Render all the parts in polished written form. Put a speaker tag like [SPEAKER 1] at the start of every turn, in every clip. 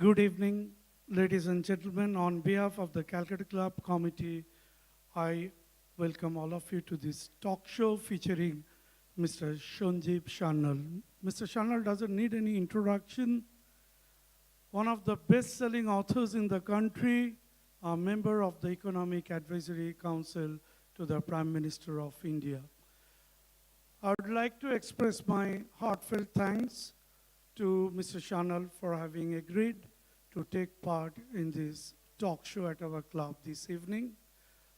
[SPEAKER 1] Good evening, ladies and gentlemen. On behalf of the Calcutta Club Committee, I welcome all of you to this talk show featuring Mr. Sanjeev Sanyal. Mr. Sanyal doesn't need any introduction. One of the best-selling authors in the country, a member of the Economic Advisory Council to the Prime Minister of India. I would like to express my heartfelt thanks to Mr. Sanyal for having agreed to take part in this talk show at our club this evening.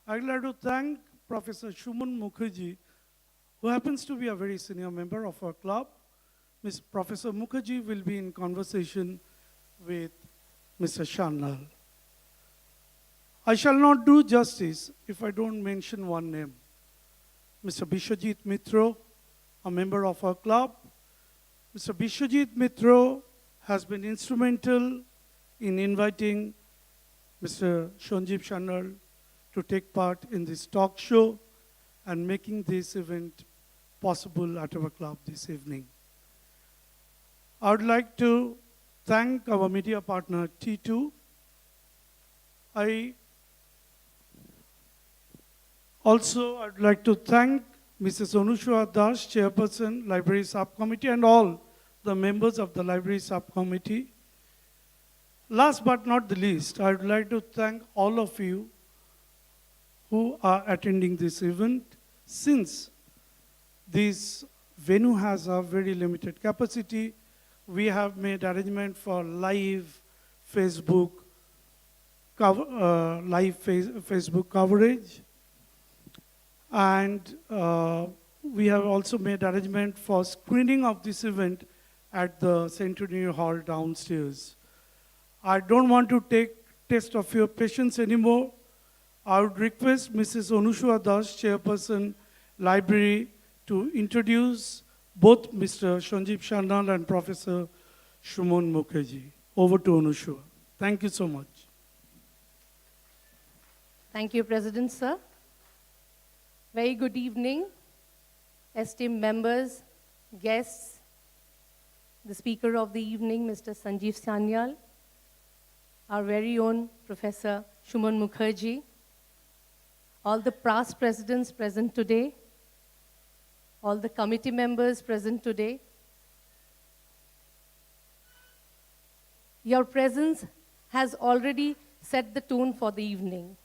[SPEAKER 1] I'd like to thank Professor Shuman Mukherjee, who happens to be a very senior member of our club. Professor Mukherjee will be in conversation with Mr. Sanyal. I shall not do justice if I don't mention one name. Mr. Bishwajit Mitra, a member of our club. Mr. Bishwajit Mitra has been instrumental in inviting Mr. Sanjeev Sanyal to take part in this talk show and making this event possible at our club this evening. I would like to thank our media partner T2. I'd like to thank Mrs. Anushwa Das, Chairperson, Library Subcommittee, and all the members of the Library Subcommittee. Last but not the least, I would like to thank all of you who are attending this event. Since this venue has a very limited capacity, we have made arrangement for live Facebook coverage. And we have also made arrangement for screening of this event at the Centenary Hall downstairs. I don't want to take test of your patience anymore. I would request Mrs. Anushwa Das, Chairperson, Library, to introduce both Mr. Sanjeev Sanyal and Professor Shuman Mukherjee. Over to Anushwa. Thank you so much.
[SPEAKER 2] Thank you, President, sir. Very good evening, esteemed members, guests, the speaker of the evening, Mr. Sanjeev Sanyal, our very own Professor Shuman Mukherjee, all the past presidents present today, all the committee members present today. Your presence has already set the tone for the evening.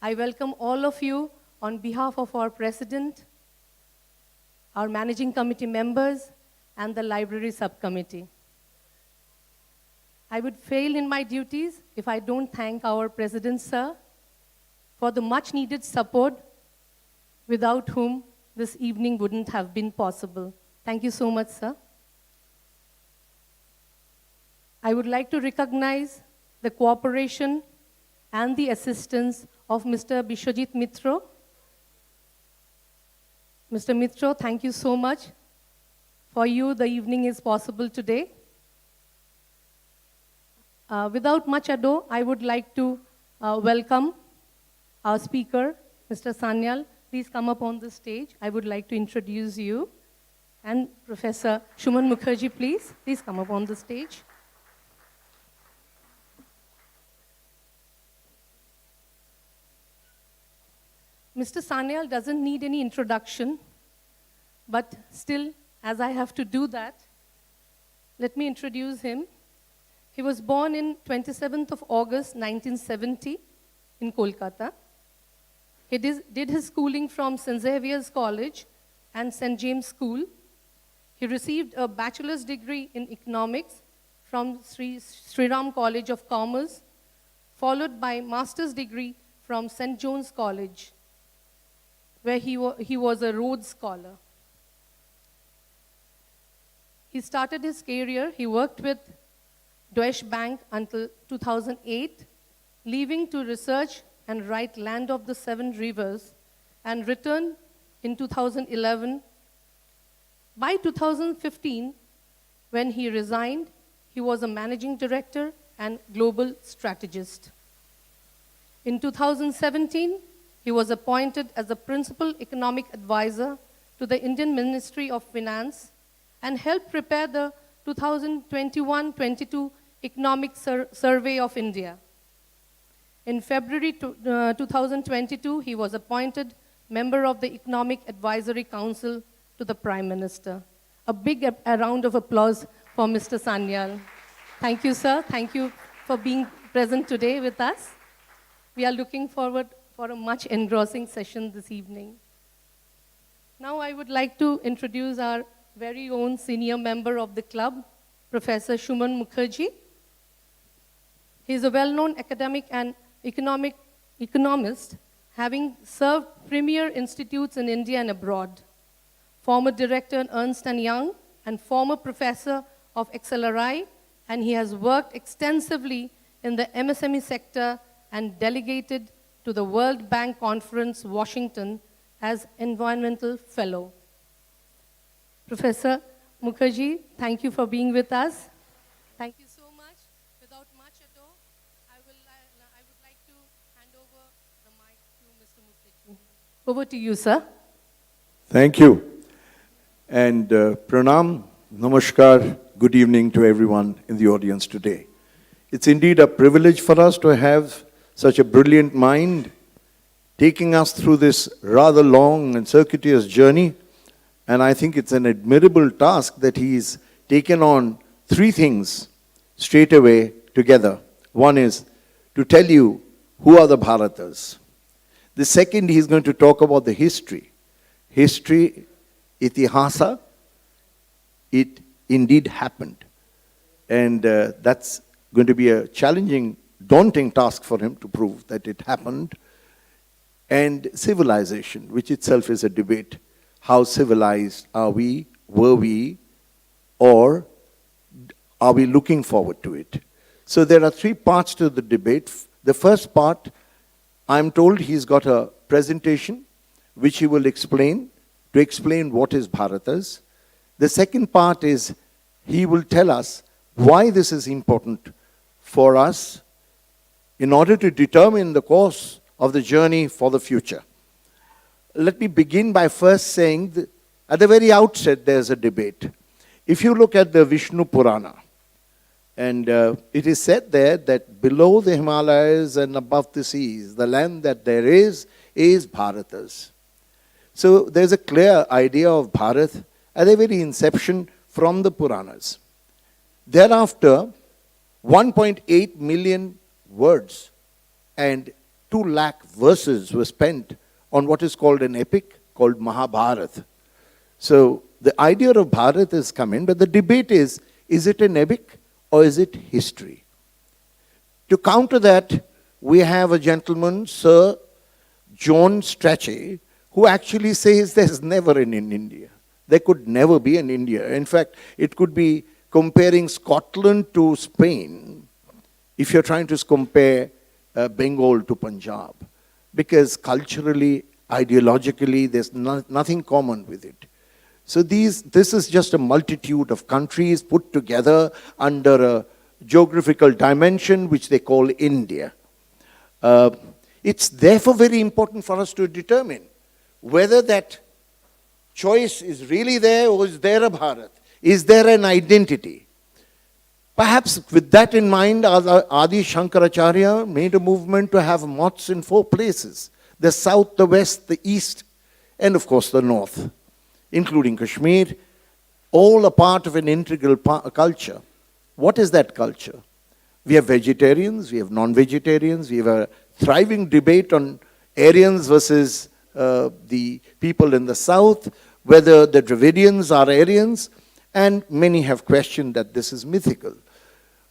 [SPEAKER 2] I welcome all of you on behalf of our president, our managing committee members, and the library subcommittee. I would fail in my duties if I don't thank our president, sir, for the much needed support without whom this evening wouldn't have been possible. Thank you so much, sir. I would like to recognize the cooperation and the assistance of Mr. Bishwajit Mitra. Mr. Mitra, thank you so much. For you, the evening is possible today. Without much ado, I would like to welcome our speaker, Mr. Sanyal. Please come up on the stage. I would like to introduce you. And Professor Shuman Mukherjee, please come up on the stage. Mr. Sanyal doesn't need any introduction, but still, as I have to do that, let me introduce him. He was born in 27th of August, 1970 in Kolkata. He did his schooling from St. Xavier's College and St. James School. He received a bachelor's degree in economics from Sri Ram College of Commerce, followed by master's degree from St. John's College, where he was a Rhodes Scholar. He started his career, he worked with Deutsche Bank until 2008, leaving to research and write Land of the Seven Rivers, and returned in 2011. By 2015, when he resigned, he was a managing director and global strategist. In 2017, he was appointed as a principal economic advisor to the Indian Ministry of Finance and helped prepare the 2021-22 Economic Survey of India. In February 2022, he was appointed member of the Economic Advisory Council to the Prime Minister. A big round of applause for Mr. Sanyal. Thank you, sir. Thank you for being present today with us. We are looking forward for a much engrossing session this evening. Now I would like to introduce our very own senior member of the club, Professor Shuman Mukherjee. He is a well-known academic and economist, having served premier institutes in India and abroad, former director at Ernst & Young, and former professor of XLRI, and he has worked extensively in the MSME sector and delegated to the World Bank Conference, Washington, as Environmental Fellow. Professor Mukherjee, thank you for being with us. Thank you so much. Without much ado, I would like to hand over the mic to Mr. Mukherjee. Over to you, sir.
[SPEAKER 3] Thank you. And pranam, namaskar, good evening to everyone in the audience today. It's indeed a privilege for us to have such a brilliant mind taking us through this rather long and circuitous journey. And I think it's an admirable task that he's taken on three things straight away together. One is to tell you who are the Bharatas. The second, he's going to talk about the history. History, itihasa, it indeed happened. And that's going to be a challenging, daunting task for him to prove that it happened. And civilization, which itself is a debate. How civilized are we, were we, or are we looking forward to it? So there are three parts to the debate. The first part, I'm told he's got a presentation which he will explain, to explain what is Bharatas. The second part is he will tell us why this is important for us in order to determine the course of the journey for the future. Let me begin by first saying that at the very outset there's a debate. If you look at the Vishnu Purana, and it is said there that below the Himalayas and above the seas, the land that there is Bharatas. So there's a clear idea of Bharat at the very inception from the Puranas. Thereafter, 1.8 million words and 2 lakh verses were spent on what is called an epic called Mahabharata. So the idea of Bharat has come in, but the debate is it an epic or is it history? To counter that, we have a gentleman, Sir John Strachey, who actually says there's never an in India. There could never be an India. In fact, it could be comparing Scotland to Spain if you're trying to compare Bengal to Punjab. Because culturally, ideologically, there's nothing common with it. So this is just a multitude of countries put together under a geographical dimension which they call India. It's therefore very important for us to determine whether that choice is really there or is there a Bharat? Is there an identity? Perhaps with that in mind, Adi Shankaracharya made a movement to have mots in 4 places. The south, the west, the east, and of course the north, including Kashmir, all a part of an integral culture. What is that culture? We have vegetarians, we have non-vegetarians, we have a thriving debate on Aryans versus the people in the south, whether the Dravidians are Aryans, and many have questioned that this is mythical.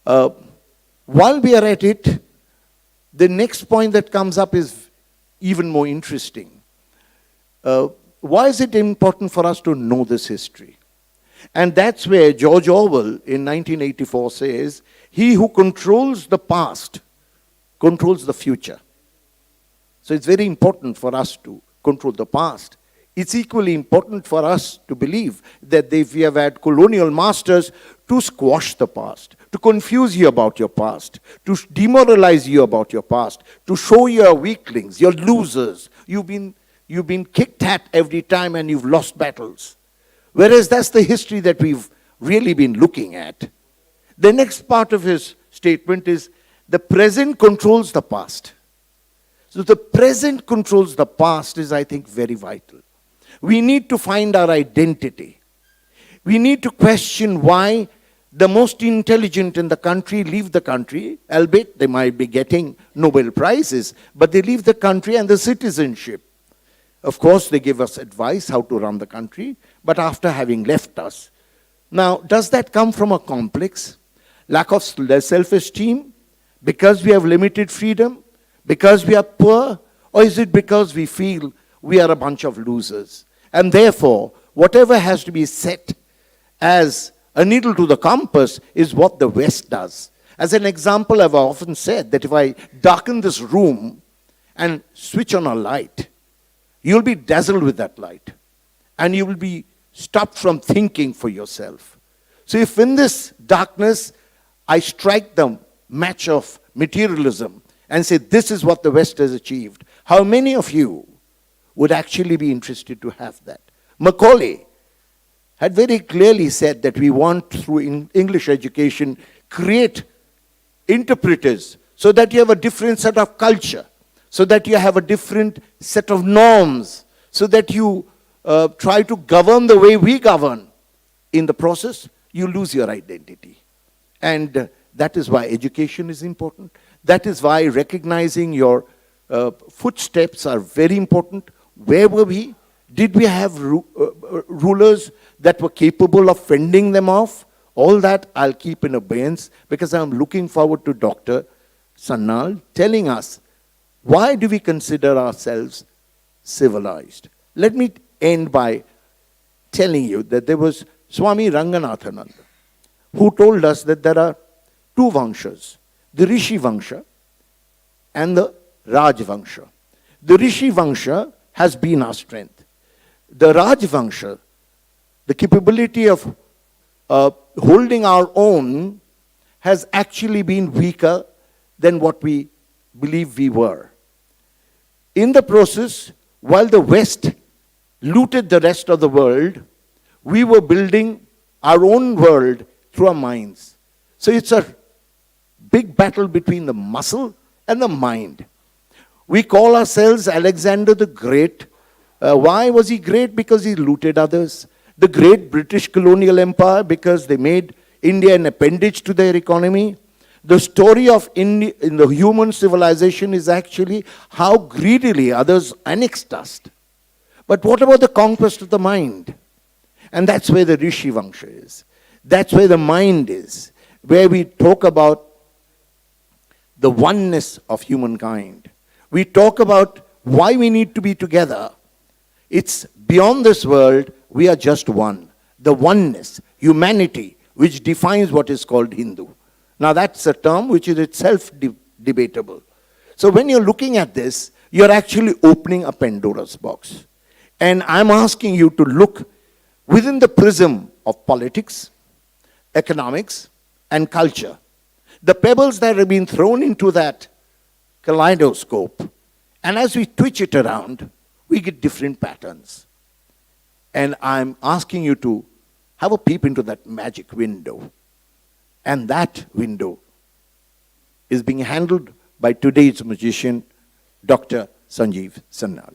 [SPEAKER 3] While we are at it, the next point that comes up is even more interesting. Why is it important for us to know this history? And that's where George Orwell in 1984 says, he who controls the past controls the future. So it's very important for us to control the past. It's equally important for us to believe that we have had colonial masters to squash the past, to confuse you about your past, to demoralize you about your past, to show you are weaklings, you're losers, you've been kicked at every time and you've lost battles. Whereas that's the history that we've really been looking at. The next part of his statement is, the present controls the past. So the present controls the past is, I think, very vital. We need to find our identity. We need to question why the most intelligent in the country leave the country, albeit they might be getting Nobel Prizes, but they leave the country and the citizenship. Of course, they give us advice how to run the country, but after having left us. Now, does that come from a complex? Lack of self-esteem? Because we have limited freedom? Because we are poor? Or is it because we feel we are a bunch of losers? And therefore, whatever has to be set as a needle to the compass is what the West does. As an example, I've often said that if I darken this room and switch on a light, you'll be dazzled with that light. And you will be stopped from thinking for yourself. So if in this darkness, I strike the match of materialism and say, this is what the West has achieved, how many of you would actually be interested to have that? Macaulay had very clearly said that we want, through English education, create interpreters so that you have a different set of culture, so that you have a different set of norms, so that you try to govern the way we govern. In the process, you lose your identity. And that is why education is important. That is why recognizing your footsteps are very important. Where were we? Did we have rulers that were capable of fending them off? All that I'll keep in abeyance, because I'm looking forward to Dr. Sanyal telling us, why do we consider ourselves civilized? Let me end by telling you that there was Swami Ranganathananda, who told us that there are two Vanshas, the Rishi Vansha and the Raj Vansha. The Rishi Vansha has been our strength. The Raj Vansha, the capability of holding our own, has actually been weaker than what we believe we were. In the process, while the West looted the rest of the world, we were building our own world through our minds. So it's a big battle between the muscle and the mind. We call ourselves Alexander the Great. Why was he great? Because he looted others. The great British colonial empire, because they made India an appendage to their economy. The story of India in the human civilization is actually how greedily others annexed us. But what about the conquest of the mind? And that's where the Rishi Vansha is. That's where the mind is, where we talk about the oneness of humankind. We talk about why we need to be together. It's beyond this world, we are just one. The oneness, humanity, which defines what is called Hindu. Now that's a term which is itself debatable. So when you're looking at this, you're actually opening a Pandora's box. And I'm asking you to look within the prism of politics, economics, and culture. The pebbles that have been thrown into that kaleidoscope, and as we twitch it around, we get different patterns. And I'm asking you to have a peep into that magic window. And that window is being handled by today's magician, Dr. Sanjeev Sanyal.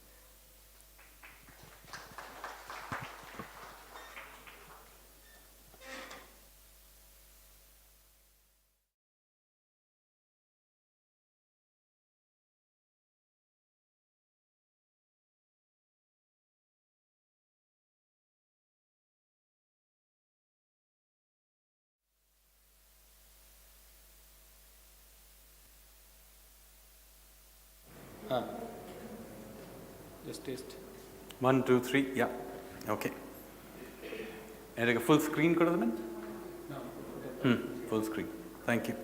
[SPEAKER 4] Just taste. 1, 2, 3. Yeah. Okay. And a full screen could have been? No. Full screen. Thank you.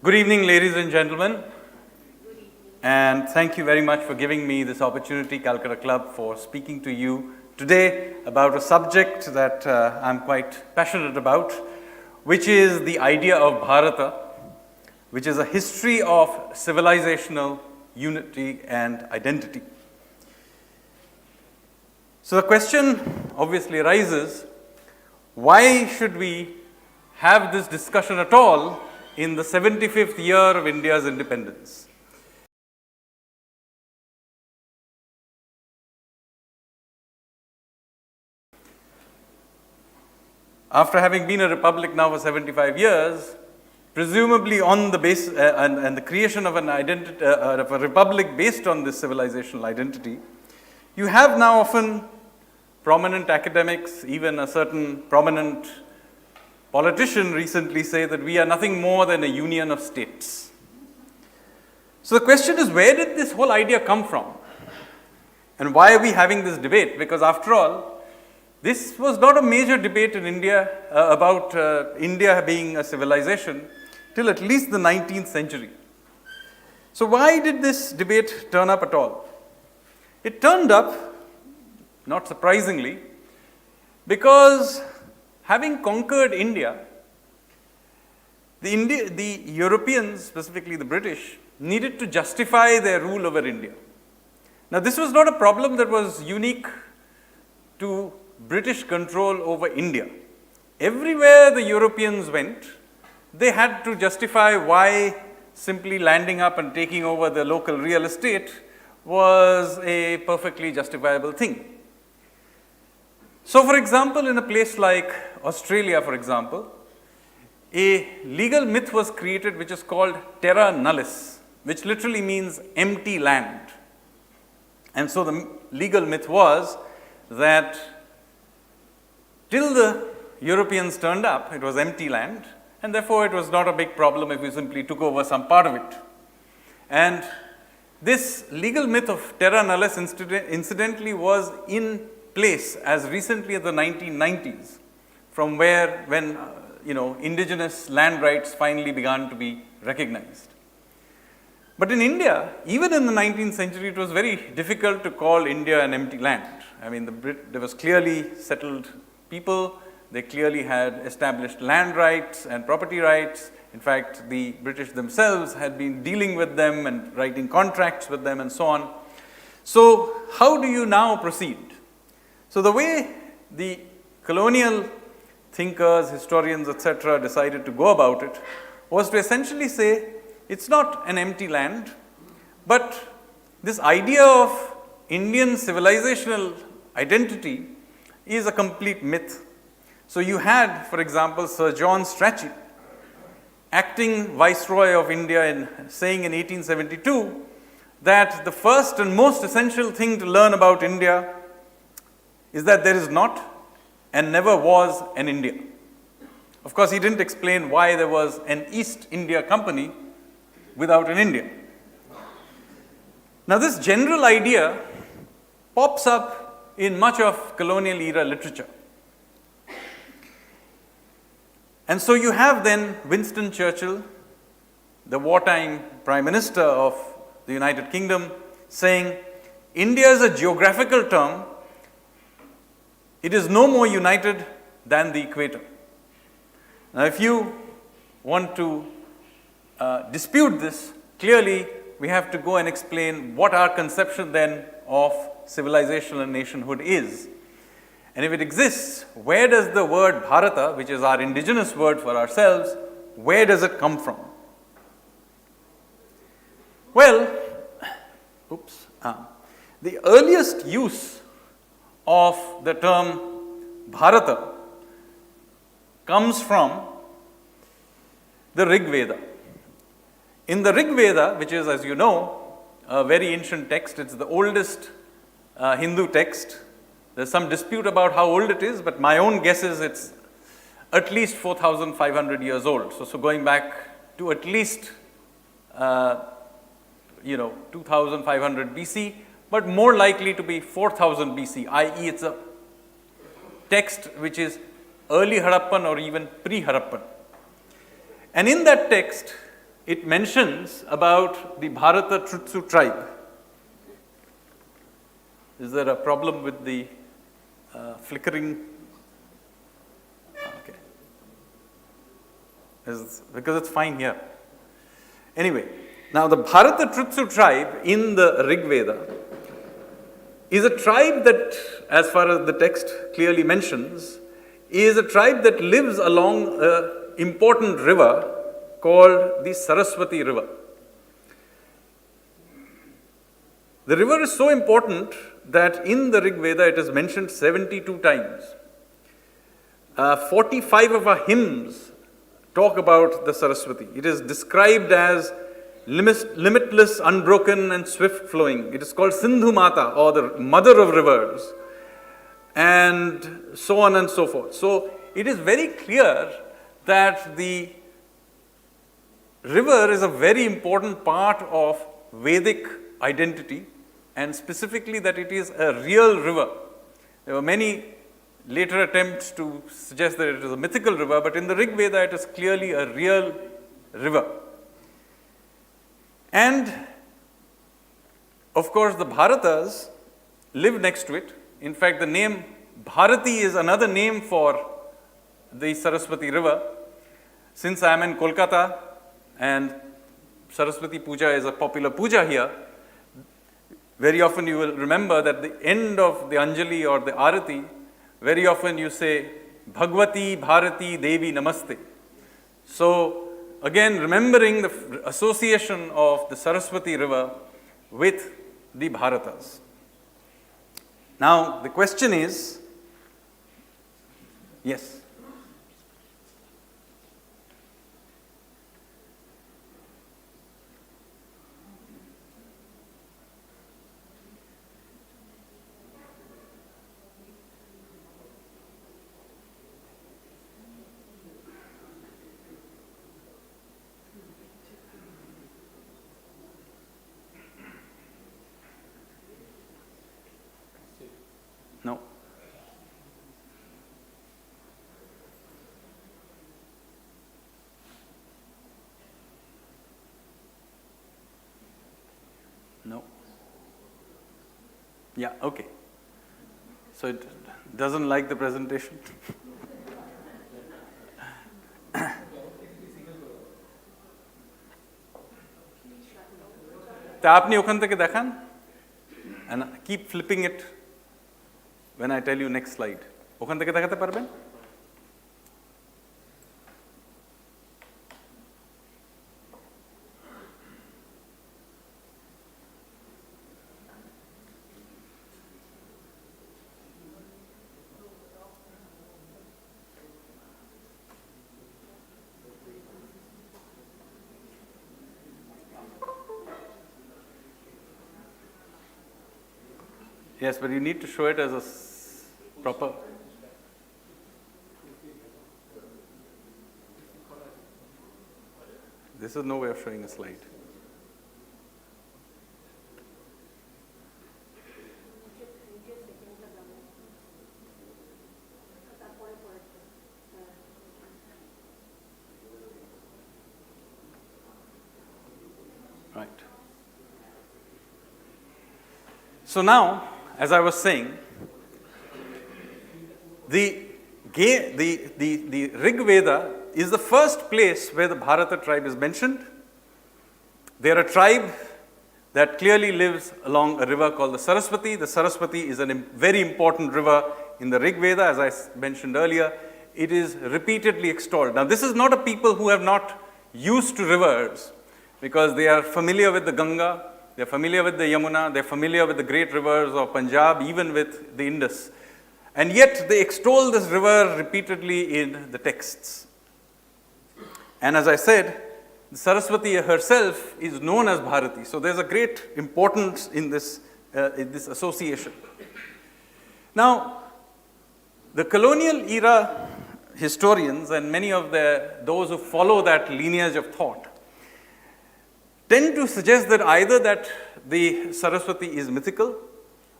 [SPEAKER 4] Good evening, ladies and gentlemen. And thank you very much for giving me this opportunity, Calcutta Club, for speaking to you today about a subject that I'm quite passionate about, which is the idea of Bharata, which is a history of civilizational unity and identity. So the question obviously arises, why should we have this discussion at all in the 75th year of India's independence? After having been a republic now for 75 years, presumably on the base and the creation of an identity, of a republic based on this civilizational identity, you have now often prominent academics, even a certain prominent politician recently say that we are nothing more than a union of states. So the question is, where did this whole idea come from? And why are we having this debate? Because after all, this was not a major debate in India about India being a civilization till at least the 19th century. So why did this debate turn up at all? It turned up, not surprisingly, because having conquered India, the Europeans, specifically the British, needed to justify their rule over India. Now this was not a problem that was unique to British control over India. Everywhere the Europeans went, they had to justify why simply landing up and taking over the local real estate was a perfectly justifiable thing. So for example, in a place like Australia, for example, a legal myth was created which is called terra nullius, which literally means empty land. And so the legal myth was that till the Europeans turned up, it was empty land, and therefore it was not a big problem if we simply took over some part of it. And this legal myth of terra nullius incidentally was in place as recently as the 1990s, from when indigenous land rights finally began to be recognized. But in India, even in the 19th century, it was very difficult to call India an empty land. I mean, there was clearly settled people, they clearly had established land rights and property rights. In fact, the British themselves had been dealing with them and writing contracts with them and so on. So how do you now proceed? So the way the colonial thinkers, historians, etc. decided to go about it was to essentially say, it's not an empty land, but this idea of Indian civilizational identity is a complete myth. So you had, for example, Sir John Strachey, acting Viceroy of India, saying in 1872 that the first and most essential thing to learn about India is that there is not and never was an India. Of course, he didn't explain why there was an East India Company without an India. Now, this general idea pops up in much of colonial era literature. And so you have then Winston Churchill, the wartime Prime Minister of the United Kingdom, saying, India is a geographical term. It is no more united than the equator. Now, if you want to dispute this, clearly we have to go and explain what our conception then of civilization and nationhood is. And if it exists, where does the word Bharata, which is our indigenous word for ourselves, where does it come from? Well, the earliest use of the term Bharata comes from the Rig Veda. In the Rig Veda, which is, as you know, a very ancient text, it's the oldest Hindu text. There's some dispute about how old it is, but my own guess is it's at least 4,500 years old. So going back to at least 2,500 BC, but more likely to be 4,000 BC, i.e. it's a text which is early Harappan or even pre-Harappan. And in that text, it mentions about the Bharata Trutsu tribe. Is there a problem with the flickering? Okay. Because it's fine here. Anyway, now the Bharata Trutsu tribe in the Rig Veda is a tribe that, as far as the text clearly mentions, is a tribe that lives along an important river called the Saraswati River. The river is so important that in the Rig Veda it is mentioned 72 times. 45 of our hymns talk about the Saraswati. It is described as limitless, unbroken, and swift flowing. It is called Sindhu Mata, or the mother of rivers, and so on and so forth. So it is very clear that the river is a very important part of Vedic identity, and specifically that it is a real river. There were many later attempts to suggest that it is a mythical river, but in the Rig Veda it is clearly a real river. And of course the Bharatas live next to it. In fact, the name Bharati is another name for the Saraswati River. Since I am in Kolkata and Saraswati Puja is a popular puja here, very often you will remember that at the end of the Anjali or the Arati, very often you say, Bhagwati Bharati Devi Namaste. So again, remembering the association of the Saraswati River with the Bharatas. Now, the question is, yes? No. No. Yeah, okay. So it doesn't like the presentation? তা আপনি ওখান থেকে দেখান and keep flipping it when I tell you next slide. ওখান থেকে দেখাতে পারবেন? Yes, but you need to show it as a proper. This is no way of showing a slide. Right. So now, as I was saying, the Rig Veda is the first place where the Bharata tribe is mentioned. They are a tribe that clearly lives along a river called the Saraswati. The Saraswati is a very important river in the Rig Veda, as I mentioned earlier. It is repeatedly extolled. Now, this is not a people who have not used to rivers, because they are familiar with the Ganga, they are familiar with the Yamuna, they are familiar with the great rivers of Punjab, even with the Indus. And yet they extol this river repeatedly in the texts. And as I said, Saraswati herself is known as Bharati. So there's a great importance in this association. Now, the colonial era historians and many of those who follow that lineage of thought tend to suggest that either that the Saraswati is mythical,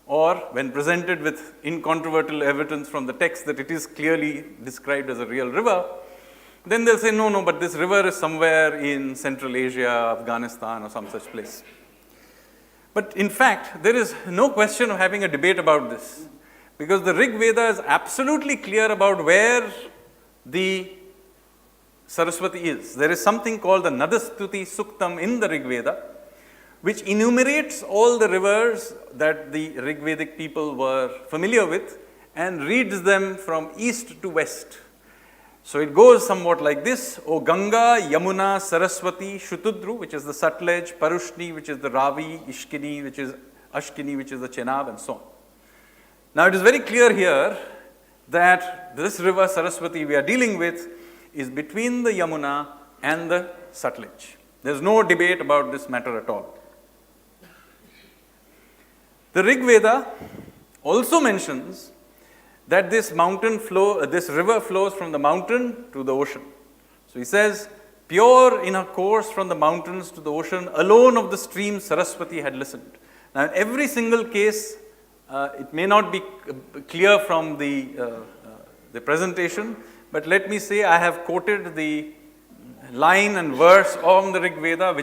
[SPEAKER 4] or when presented with incontrovertible evidence from the text that it is clearly described as a real river, then they'll say, no, but this river is somewhere in Central Asia, Afghanistan, or some such place. But in fact, there is no question of having a debate about this, because the Rig Veda is absolutely clear about where the Saraswati is. There is something called the Nadastuti Suktam in the Rig Veda, which enumerates all the rivers that the Rigvedic people were familiar with and reads them from east to west. So it goes somewhat like this: O Ganga, Yamuna, Saraswati, Shutudru, which is the Sutlej, Parushni, which is the Ravi, Ashkini, which is the Chenab, and so on. Now it is very clear here that this river Saraswati we are dealing with is between the Yamuna and the Sutlej. There is no debate about this matter at all. The Rig Veda also mentions that this river flows from the mountain to the ocean. So he says, pure in her course from the mountains to the ocean, alone of the stream Saraswati had listened. Now in every single case, it may not be clear from the presentation, but let me say I have quoted the line and verse on the Rig Veda,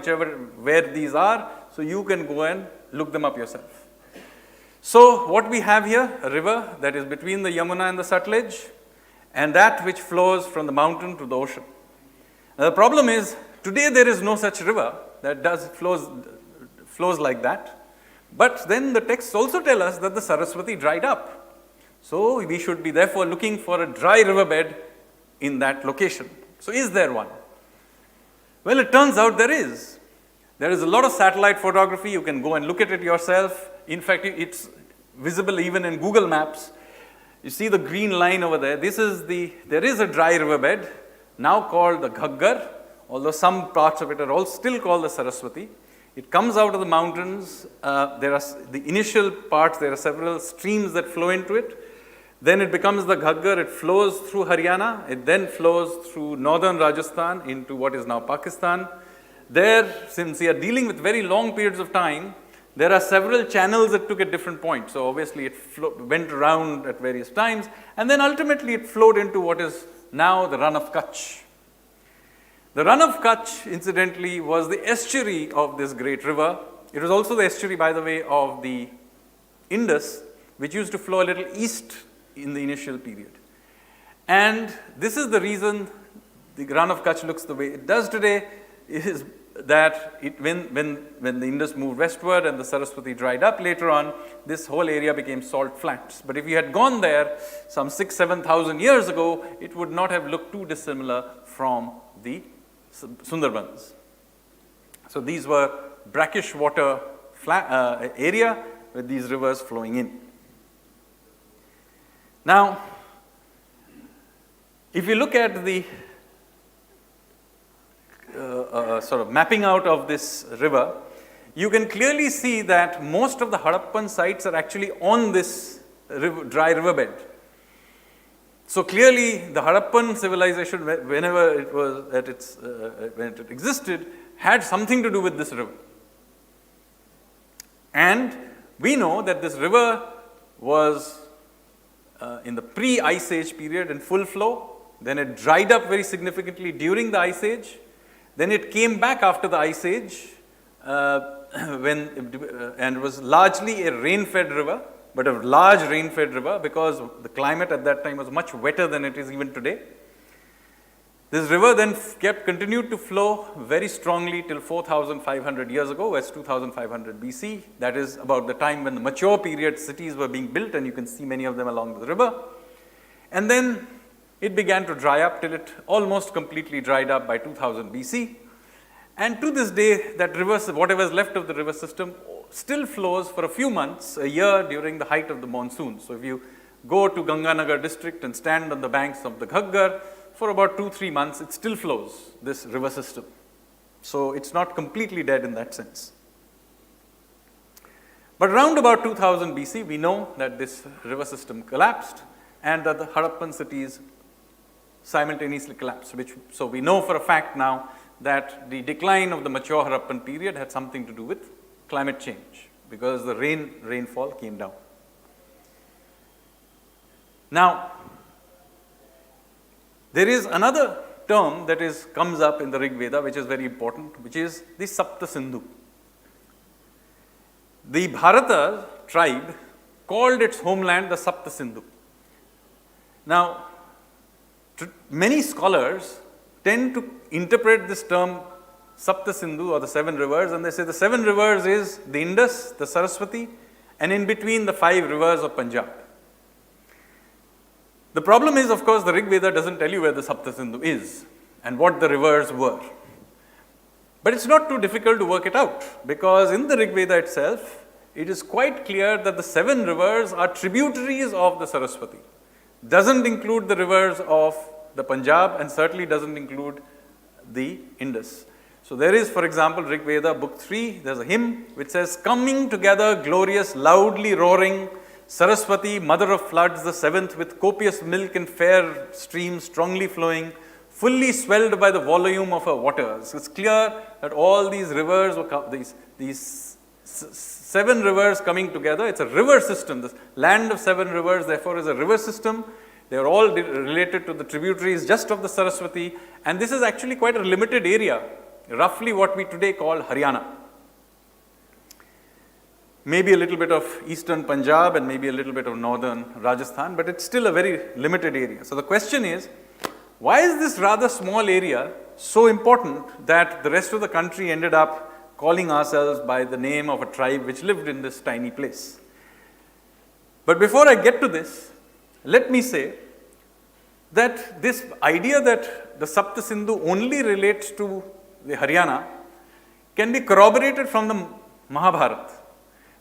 [SPEAKER 4] where these are, so you can go and look them up yourself. So what we have here, a river that is between the Yamuna and the Sutlej, and that which flows from the mountain to the ocean. Now the problem is, today there is no such river that flows like that. But then the texts also tell us that the Saraswati dried up. So we should be therefore looking for a dry riverbed in that location. So is there one? Well, it turns out there is. There is a lot of satellite photography. You can go and look at it yourself. In fact, it's visible even in Google Maps. You see the green line over there. There is a dry riverbed, now called the Ghaggar, although some parts of it are all still called the Saraswati. It comes out of the mountains. There are the initial parts, there are several streams that flow into it. Then it becomes the Ghaggar. It flows through Haryana. It then flows through northern Rajasthan into what is now Pakistan. There, since we are dealing with very long periods of time, there are several channels that took at different points. So obviously it went around at various times, and then ultimately it flowed into what is now the Run of Kutch. The Run of Kutch, incidentally, was the estuary of this great river. It was also the estuary, by the way, of the Indus, which used to flow a little east in the initial period. And this is the reason the Run of Kutch looks the way it does today, is that when the Indus moved westward and the Saraswati dried up later on, this whole area became salt flats. But if you had gone there some 6,000-7,000 years ago, it would not have looked too dissimilar from the Sundarbans. So these were brackish water area with these rivers flowing in. Now, if you look at the sort of mapping out of this river, you can clearly see that most of the Harappan sites are actually on this dry riverbed. So clearly the Harappan civilization, whenever it was when it existed, had something to do with this river. And we know that this river was in the pre-Ice Age period in full flow. Then it dried up very significantly during the Ice Age. Then it came back after the Ice Age, and it was largely a rain-fed river, but a large rain-fed river because the climate at that time was much wetter than it is even today. This river then continued to flow very strongly till 4,500 years ago, as 2,500 BC. That is about the time when the mature period cities were being built, and you can see many of them along the river. And then it began to dry up till it almost completely dried up by 2000 BC. And to this day, that river, whatever is left of the river system, still flows for a few months, a year during the height of the monsoon. So if you go to Ganganagar district and stand on the banks of the Ghaggar, for about 2-3 months, it still flows, this river system. So it's not completely dead in that sense. But around about 2000 BC, we know that this river system collapsed and that the Harappan cities simultaneously collapsed. So we know for a fact now that the decline of the mature Harappan period had something to do with climate change because the rainfall came down. Now, there is another term that comes up in the Rig Veda which is very important, which is the Sapta Sindhu. The Bharata tribe called its homeland the Sapta Sindhu. Now, many scholars tend to interpret this term Sapta Sindhu or the 7 rivers, and they say the 7 rivers is the Indus, the Saraswati, and in between the 5 rivers of Punjab. The problem is, of course, the Rig Veda doesn't tell you where the Sapta Sindhu is and what the rivers were. But it's not too difficult to work it out, because in the Rig Veda itself, it is quite clear that the 7 rivers are tributaries of the Saraswati. Doesn't include the rivers of the Punjab and certainly doesn't include the Indus. So there is, for example, Rig Veda, book 3, there's a hymn which says, coming together, glorious, loudly roaring, Saraswati, mother of floods, the 7th, with copious milk and fair streams strongly flowing, fully swelled by the volume of her waters. It's clear that all these rivers, these 7 rivers coming together, it's a river system. The land of 7 rivers, therefore, is a river system. They are all related to the tributaries just of the Saraswati, and this is actually quite a limited area, roughly what we today call Haryana. Maybe a little bit of eastern Punjab and maybe a little bit of northern Rajasthan, but it's still a very limited area. So the question is, why is this rather small area so important that the rest of the country ended up calling ourselves by the name of a tribe which lived in this tiny place? But before I get to this, let me say that this idea that the Sapta Sindhu only relates to the Haryana can be corroborated from the Mahabharata.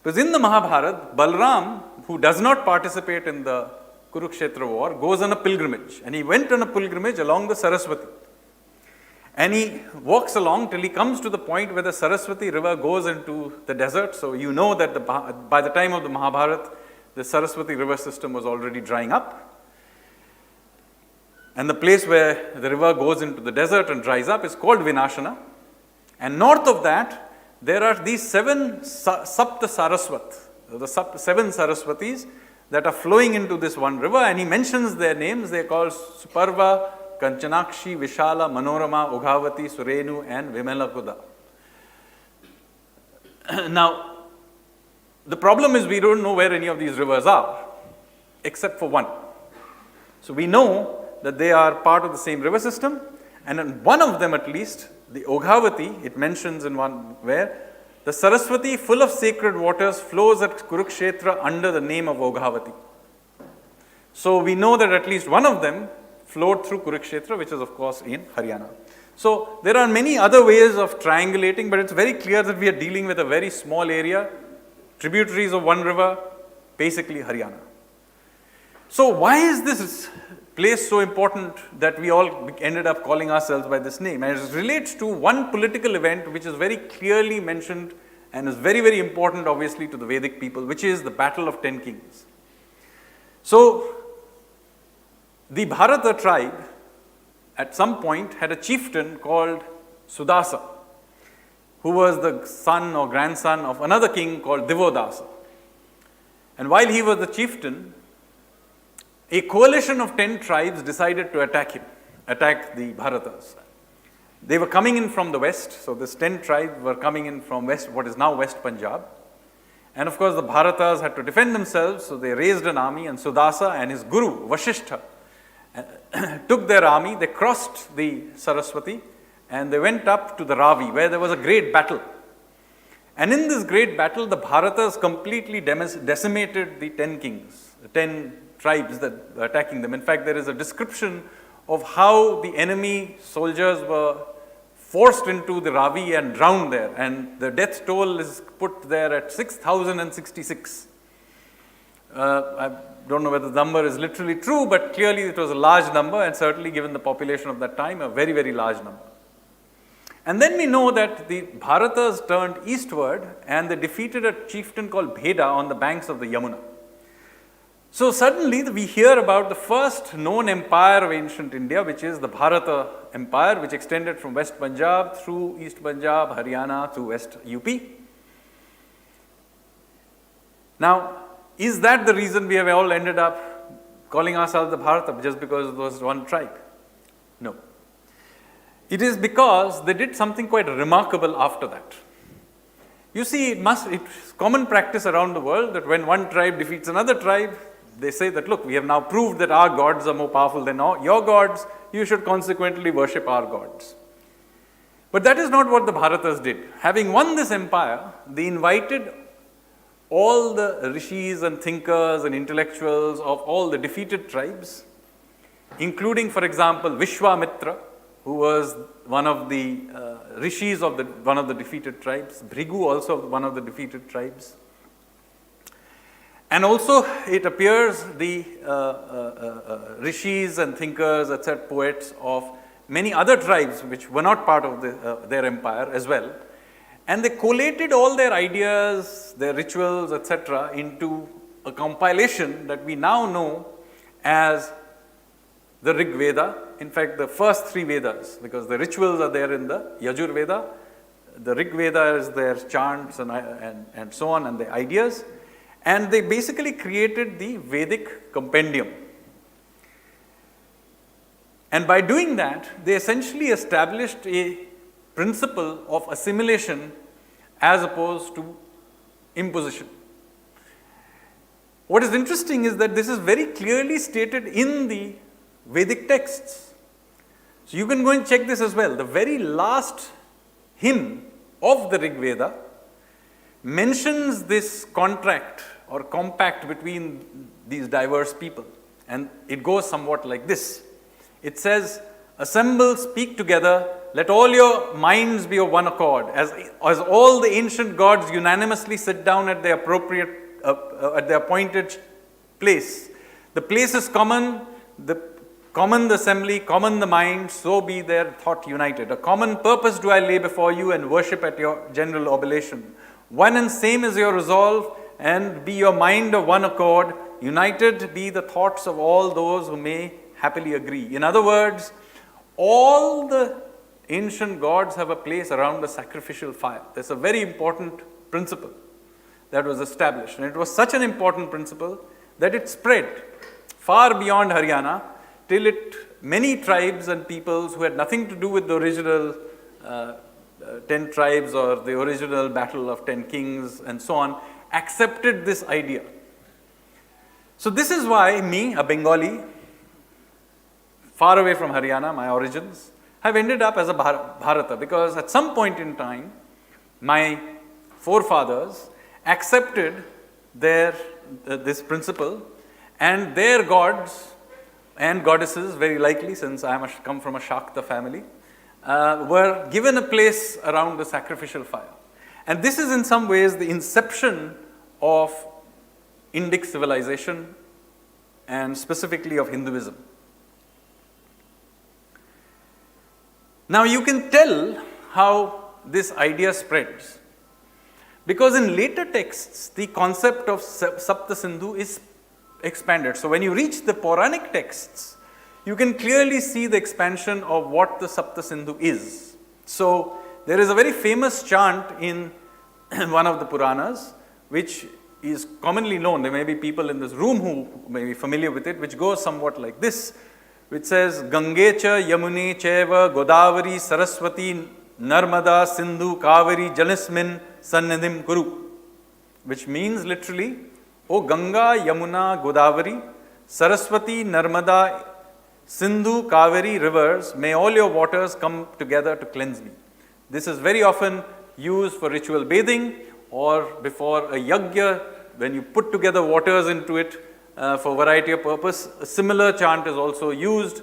[SPEAKER 4] Because in the Mahabharata, Balram, who does not participate in the Kurukshetra war, goes on a pilgrimage. And he went on a pilgrimage along the Saraswati. And he walks along till he comes to the point where the Saraswati river goes into the desert. So you know that by the time of the Mahabharata, the Saraswati river system was already drying up. And the place where the river goes into the desert and dries up is called Vinashana. And north of that, there are these 7 Sapta Saraswat, the 7 Saraswatis that are flowing into this one river, and he mentions their names. They are called Suparva, Kanchanakshi, Vishala, Manorama, Ughavati, Surenu, and Vimalakuda. Now, the problem is we don't know where any of these rivers are, except for one. So we know that they are part of the same river system, and in one of them at least, the Oghavati, it mentions in one where the Saraswati, full of sacred waters, flows at Kurukshetra under the name of Oghavati. So we know that at least one of them flowed through Kurukshetra, which is of course in Haryana. So there are many other ways of triangulating, but it's very clear that we are dealing with a very small area, tributaries of one river, basically Haryana. So why is this place so important that we all ended up calling ourselves by this name? And it relates to one political event which is very clearly mentioned and is very, very important obviously to the Vedic people, which is the Battle of 10 Kings. So the Bharata tribe at some point had a chieftain called Sudasa, who was the son or grandson of another king called Divodasa. And while he was the chieftain, a coalition of 10 tribes decided to attack the Bharatas. They were coming in from the west, so this 10 tribes were coming in from west, what is now West Punjab. And of course the Bharatas had to defend themselves, so they raised an army, and Sudasa and his guru, Vasishtha, took their army, they crossed the Saraswati, and they went up to the Ravi, where there was a great battle. And in this great battle, the Bharatas completely decimated the 10 kings, the 10 tribes that were attacking them. In fact, there is a description of how the enemy soldiers were forced into the Ravi and drowned there, and the death toll is put there at 6,066. I don't know whether the number is literally true, but clearly it was a large number, and certainly given the population of that time, a very, very large number. And then we know that the Bharatas turned eastward and they defeated a chieftain called Bheda on the banks of the Yamuna. So suddenly we hear about the first known empire of ancient India, which is the Bharata Empire, which extended from West Punjab through East Punjab, Haryana to West UP. Now, is that the reason we have all ended up calling ourselves the Bharata, just because it was one tribe? No. It is because they did something quite remarkable after that. You see, it's common practice around the world that when one tribe defeats another tribe, they say that, look, we have now proved that our gods are more powerful than your gods, you should consequently worship our gods. But that is not what the Bharatas did. Having won this empire, they invited all the rishis and thinkers and intellectuals of all the defeated tribes, including, for example, Vishwamitra, who was one of the rishis of one of the defeated tribes, Bhrigu, also one of the defeated tribes. And also, it appears the rishis and thinkers, etc., poets of many other tribes which were not part of their empire as well. And they collated all their ideas, their rituals, etc., into a compilation that we now know as the Rig Veda. In fact, the first three Vedas, because the rituals are there in the Yajur Veda. The Rig Veda is their chants and so on, and the ideas. And they basically created the Vedic compendium. And by doing that, they essentially established a principle of assimilation as opposed to imposition. What is interesting is that this is very clearly stated in the Vedic texts. So you can go and check this as well. The very last hymn of the Rig Veda mentions this contract or compact between these diverse people. And it goes somewhat like this. It says, "Assemble, speak together, let all your minds be of one accord, as all the ancient gods unanimously sit down at the appointed place. The place is common the assembly, common the mind, so be their thought united. A common purpose do I lay before you and worship at your general oblation. One and same is your resolve, and be your mind of one accord. United be the thoughts of all those who may happily agree." In other words, all the ancient gods have a place around the sacrificial fire. That's a very important principle that was established. And it was such an important principle that it spread far beyond Haryana till many tribes and peoples who had nothing to do with the original 10 tribes or the original battle of 10 kings and so on, accepted this idea. So this is why me, a Bengali, far away from Haryana, my origins, have ended up as a Bharata, because at some point in time, my forefathers accepted this principle, and their gods and goddesses, very likely, since I come from a Shakta family, were given a place around the sacrificial fire. And this is in some ways the inception of Indic civilization and specifically of Hinduism. Now you can tell how this idea spreads, because in later texts the concept of Sapta Sindhu is expanded. So when you reach the Puranic texts, you can clearly see the expansion of what the Sapta Sindhu is. So there is a very famous chant in one of the Puranas, which is commonly known. There may be people in this room who may be familiar with it, which goes somewhat like this, which says, "Gangecha Yamune Cheva Godavari Saraswati Narmada Sindhu Kaveri Janismin Sannidhim Kuru," which means literally, "O Ganga, Yamuna, Godavari, Saraswati, Narmada, Sindhu, Kaveri rivers, may all your waters come together to cleanse me." This is very often used for ritual bathing or before a yajna, when you put together waters into it for variety of purpose. A similar chant is also used,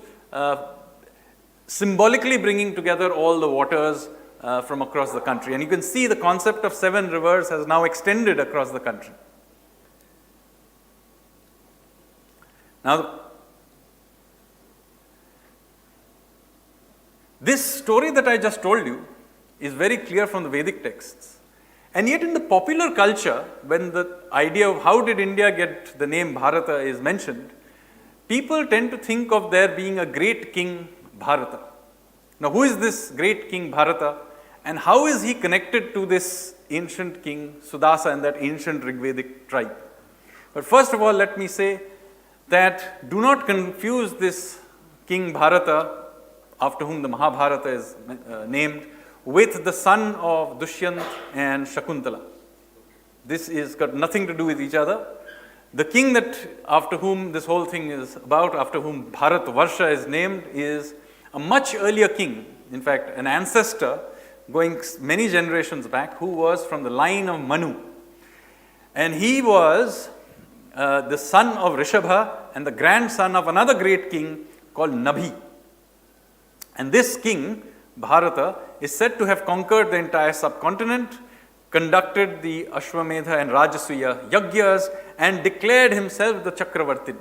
[SPEAKER 4] symbolically bringing together all the waters from across the country. And you can see the concept of 7 rivers has now extended across the country. Now, this story that I just told you is very clear from the Vedic texts. And yet in the popular culture, when the idea of how did India get the name Bharata is mentioned, people tend to think of there being a great king Bharata. Now who is this great king Bharata, and how is he connected to this ancient king Sudasa and that ancient Rigvedic tribe? But first of all, let me say that do not confuse this king Bharata, after whom the Mahabharata is named, with the son of Dushyant and Shakuntala. This is got nothing to do with each other. The king that after whom this whole thing is about, after whom Bharat Varsha is named, is a much earlier king, in fact an ancestor going many generations back, who was from the line of Manu. And he was the son of Rishabha and the grandson of another great king called Nabhi. And this king, Bharata, is said to have conquered the entire subcontinent, conducted the Ashwamedha and Rajasuya Yagyas, and declared himself the Chakravartin.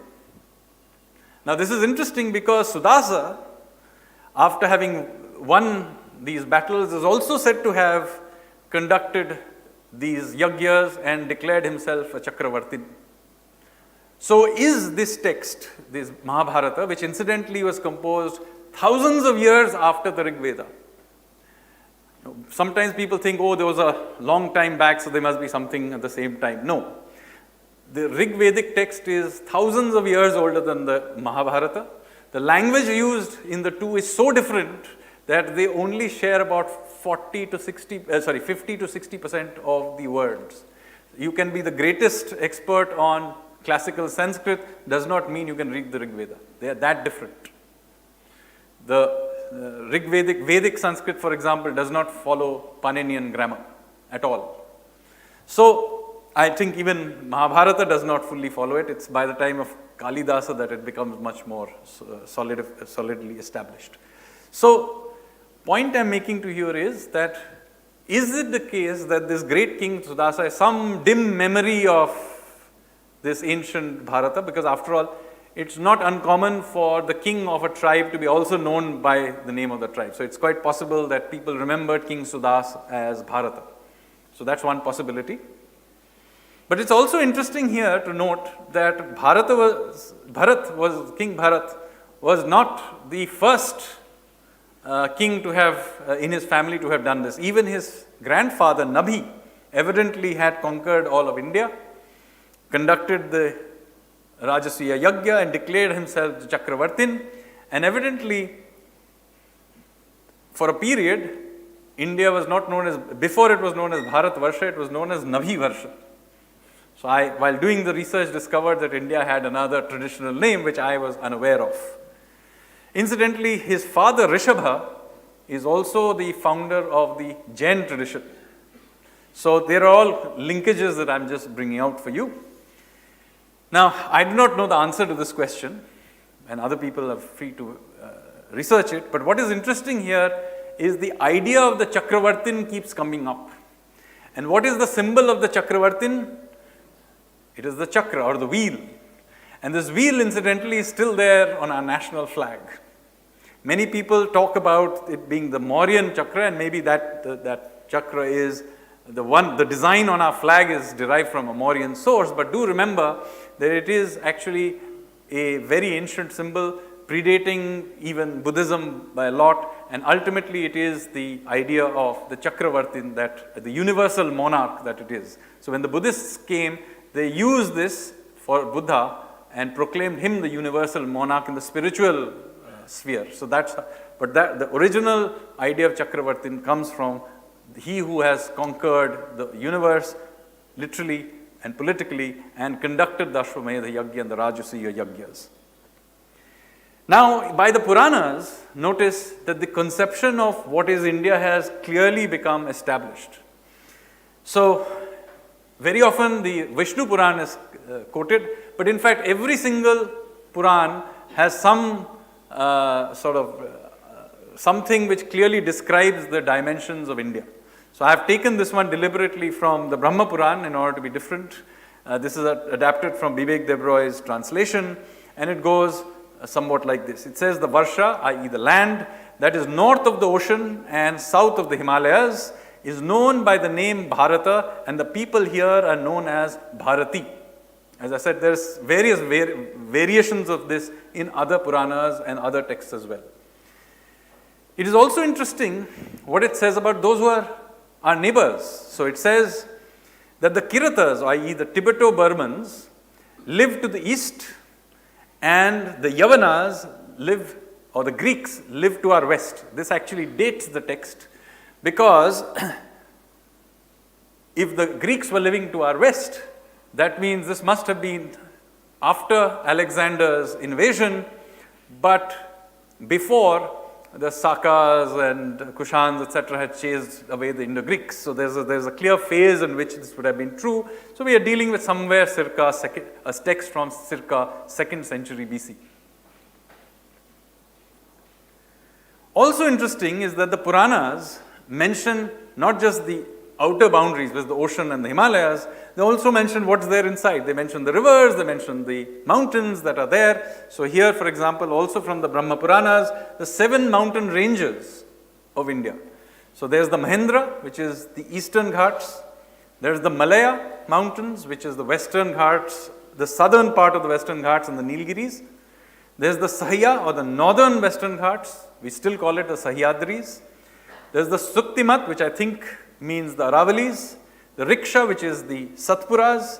[SPEAKER 4] Now this is interesting because Sudasa, after having won these battles, is also said to have conducted these Yagyas and declared himself a Chakravartin. So is this text, this Mahabharata, which incidentally was composed thousands of years after the Rig Veda. Sometimes people think, oh, there was a long time back, so there must be something at the same time. No. The Rig Vedic text is thousands of years older than the Mahabharata. The language used in the two is so different that they only share about 50 to 60% of the words. You can be the greatest expert on classical Sanskrit, does not mean you can read the Rig Veda. They are that different. The Vedic Sanskrit, for example, does not follow Paninian grammar at all. So, I think even Mahabharata does not fully follow it. It's by the time of Kalidasa that it becomes much more solidly established. So, point I'm making to here is that, is it the case that this great king Sudasa has some dim memory of this ancient Bharata? Because after all, it's not uncommon for the king of a tribe to be also known by the name of the tribe. So it's quite possible that people remembered King Sudas as Bharata. So that's one possibility. But it's also interesting here to note that King Bharat was not the first king to have, in his family to have done this. Even his grandfather Nabhi evidently had conquered all of India, conducted the Rajasuya Yagya and declared himself the Chakravartin, and evidently for a period India was not known as, before it was known as Bharat Varsha, it was known as Nabhi Varsha. So I, while doing the research, discovered that India had another traditional name which I was unaware of. Incidentally, his father Rishabha is also the founder of the Jain tradition. So there are all linkages that I'm just bringing out for you. Now, I do not know the answer to this question, and other people are free to research it, but what is interesting here is the idea of the Chakravartin keeps coming up. And what is the symbol of the Chakravartin? It is the chakra or the wheel. And this wheel, incidentally, is still there on our national flag. Many people talk about it being the Mauryan chakra, and maybe that chakra is the design on our flag is derived from a Mauryan source, but do remember that it is actually a very ancient symbol, predating even Buddhism by a lot, and ultimately it is the idea of the Chakravartin, that the universal monarch that it is. So when the Buddhists came, they used this for Buddha and proclaimed him the universal monarch in the spiritual sphere. So the original idea of Chakravartin comes from he who has conquered the universe literally and politically and conducted the Ashwamedha Yagya and the Rajasuya Yagyas. Now, by the Puranas, notice that the conception of what is India has clearly become established. So, very often the Vishnu Puran is quoted, but in fact every single Puran has some something which clearly describes the dimensions of India. So I have taken this one deliberately from the Brahma Puran in order to be different. This is adapted from Vivek Debroy's translation, and it goes somewhat like this. It says the Varsha, i.e. the land that is north of the ocean and south of the Himalayas, is known by the name Bharata, and the people here are known as Bharati. As I said, there's various variations of this in other Puranas and other texts as well. It is also interesting what it says about those who are our neighbors. So it says that the Kiratas, i.e. the Tibeto-Burmans, live to the east, and the Yavanas live, or the Greeks live to our west. This actually dates the text, because if the Greeks were living to our west, that means this must have been after Alexander's invasion, but before the Sakas and Kushans, etc., had chased away the Indo-Greeks. So there's a clear phase in which this would have been true. So we are dealing with somewhere circa a text from circa 2nd century BC. Also interesting is that the Puranas mention not just the outer boundaries with the ocean and the Himalayas, they also mention what's there inside. They mention the rivers, they mention the mountains that are there. So here, for example, also from the Brahma Puranas, the 7 mountain ranges of India. So there's the Mahendra, which is the eastern Ghats. There's the Malaya mountains, which is the western Ghats, the southern part of the western Ghats and the Nilgiris. There's the Sahya, or the northern western Ghats. We still call it the Sahyadris. There's the Suktimat, which I think means the Aravalis. The Riksha, which is the Satpuras.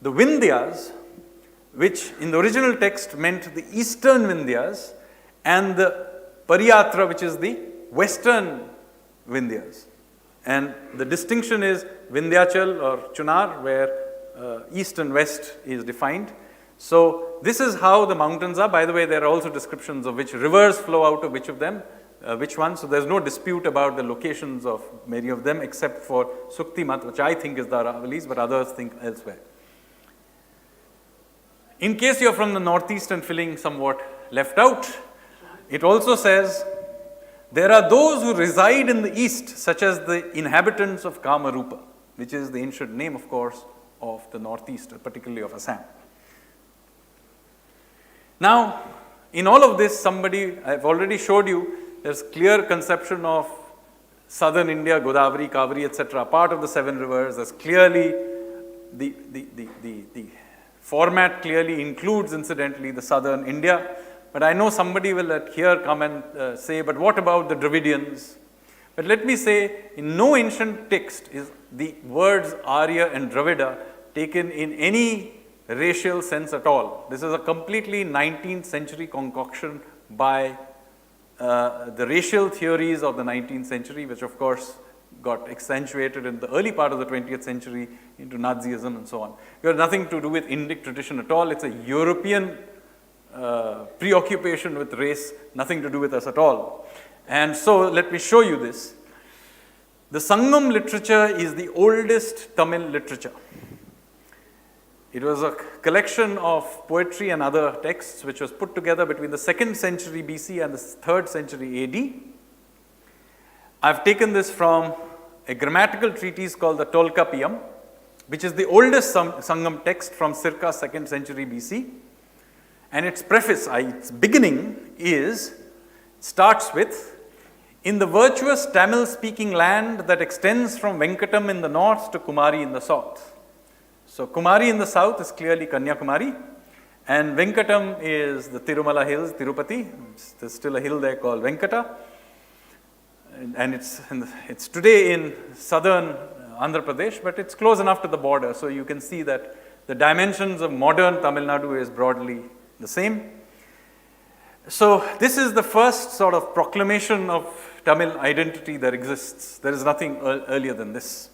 [SPEAKER 4] The Vindhyas, which in the original text meant the eastern Vindhyas. And the Pariyatra, which is the western Vindhyas. And the distinction is Vindhyachal or Chunar, where east and west is defined. So this is how the mountains are. By the way, there are also descriptions of which rivers flow out of which of them, which ones. So there's no dispute about the locations of many of them except for Suktimat, which I think is the Aravalis, but others think elsewhere. In case you're from the northeast and feeling somewhat left out, it also says there are those who reside in the east, such as the inhabitants of Kamarupa, which is the ancient name, of course, of the northeast, particularly of Assam. Now, in all of this, I've already showed you, there's clear conception of southern India, Godavari, Kaveri, etc., part of the 7 rivers. There's clearly, the format clearly includes, incidentally, the southern India. But I know somebody will here come and say, but what about the Dravidians? But let me say, in no ancient text is the words Arya and Dravida taken in any racial sense at all. This is a completely 19th century concoction by the racial theories of the 19th century, which of course got accentuated in the early part of the 20th century into Nazism and so on. It has nothing to do with Indic tradition at all. It's a European preoccupation with race, nothing to do with us at all. And so let me show you this. The Sangam literature is the oldest Tamil literature. It was a collection of poetry and other texts which was put together between the 2nd century BC and the 3rd century AD. I've taken this from a grammatical treatise called the Tolkapiyam, which is the oldest Sangam text from circa 2nd century BC. And its preface, its beginning starts with, in the virtuous Tamil-speaking land that extends from Venkatam in the north to Kumari in the south. So Kumari in the south is clearly Kanyakumari, and Venkatam is the Tirumala hills, Tirupati. There's still a hill there called Venkata, and it's today in southern Andhra Pradesh, but it's close enough to the border, so you can see that the dimensions of modern Tamil Nadu is broadly the same. So this is the first sort of proclamation of Tamil identity that exists. There is nothing earlier than this.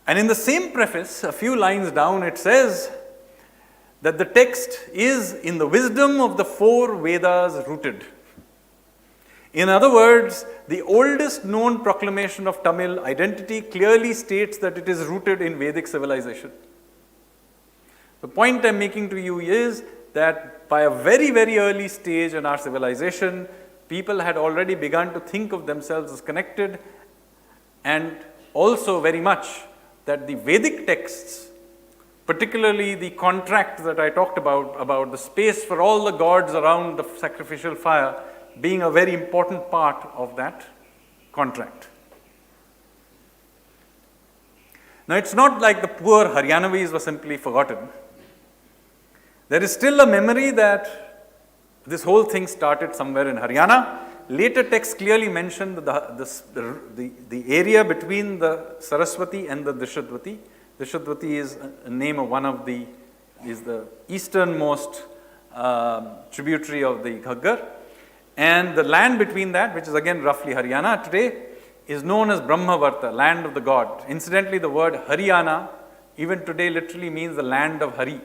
[SPEAKER 4] And in the same preface, a few lines down, it says that the text is in the wisdom of the 4 Vedas rooted. In other words, the oldest known proclamation of Tamil identity clearly states that it is rooted in Vedic civilization. The point I'm making to you is that by a very, very early stage in our civilization, people had already begun to think of themselves as connected, and also very much that the Vedic texts, particularly the contract that I talked about the space for all the gods around the sacrificial fire, being a very important part of that contract. Now, it's not like the poor Haryanavis were simply forgotten. There is still a memory that this whole thing started somewhere in Haryana. Later texts clearly mention the area between the Saraswati and the Drishadwati. Drishadwati is a name of one of is the easternmost tributary of the Ghaggar. And the land between that, which is again roughly Haryana today, is known as Brahmavarta, land of the god. Incidentally, the word Haryana, even today, literally means the land of Hari.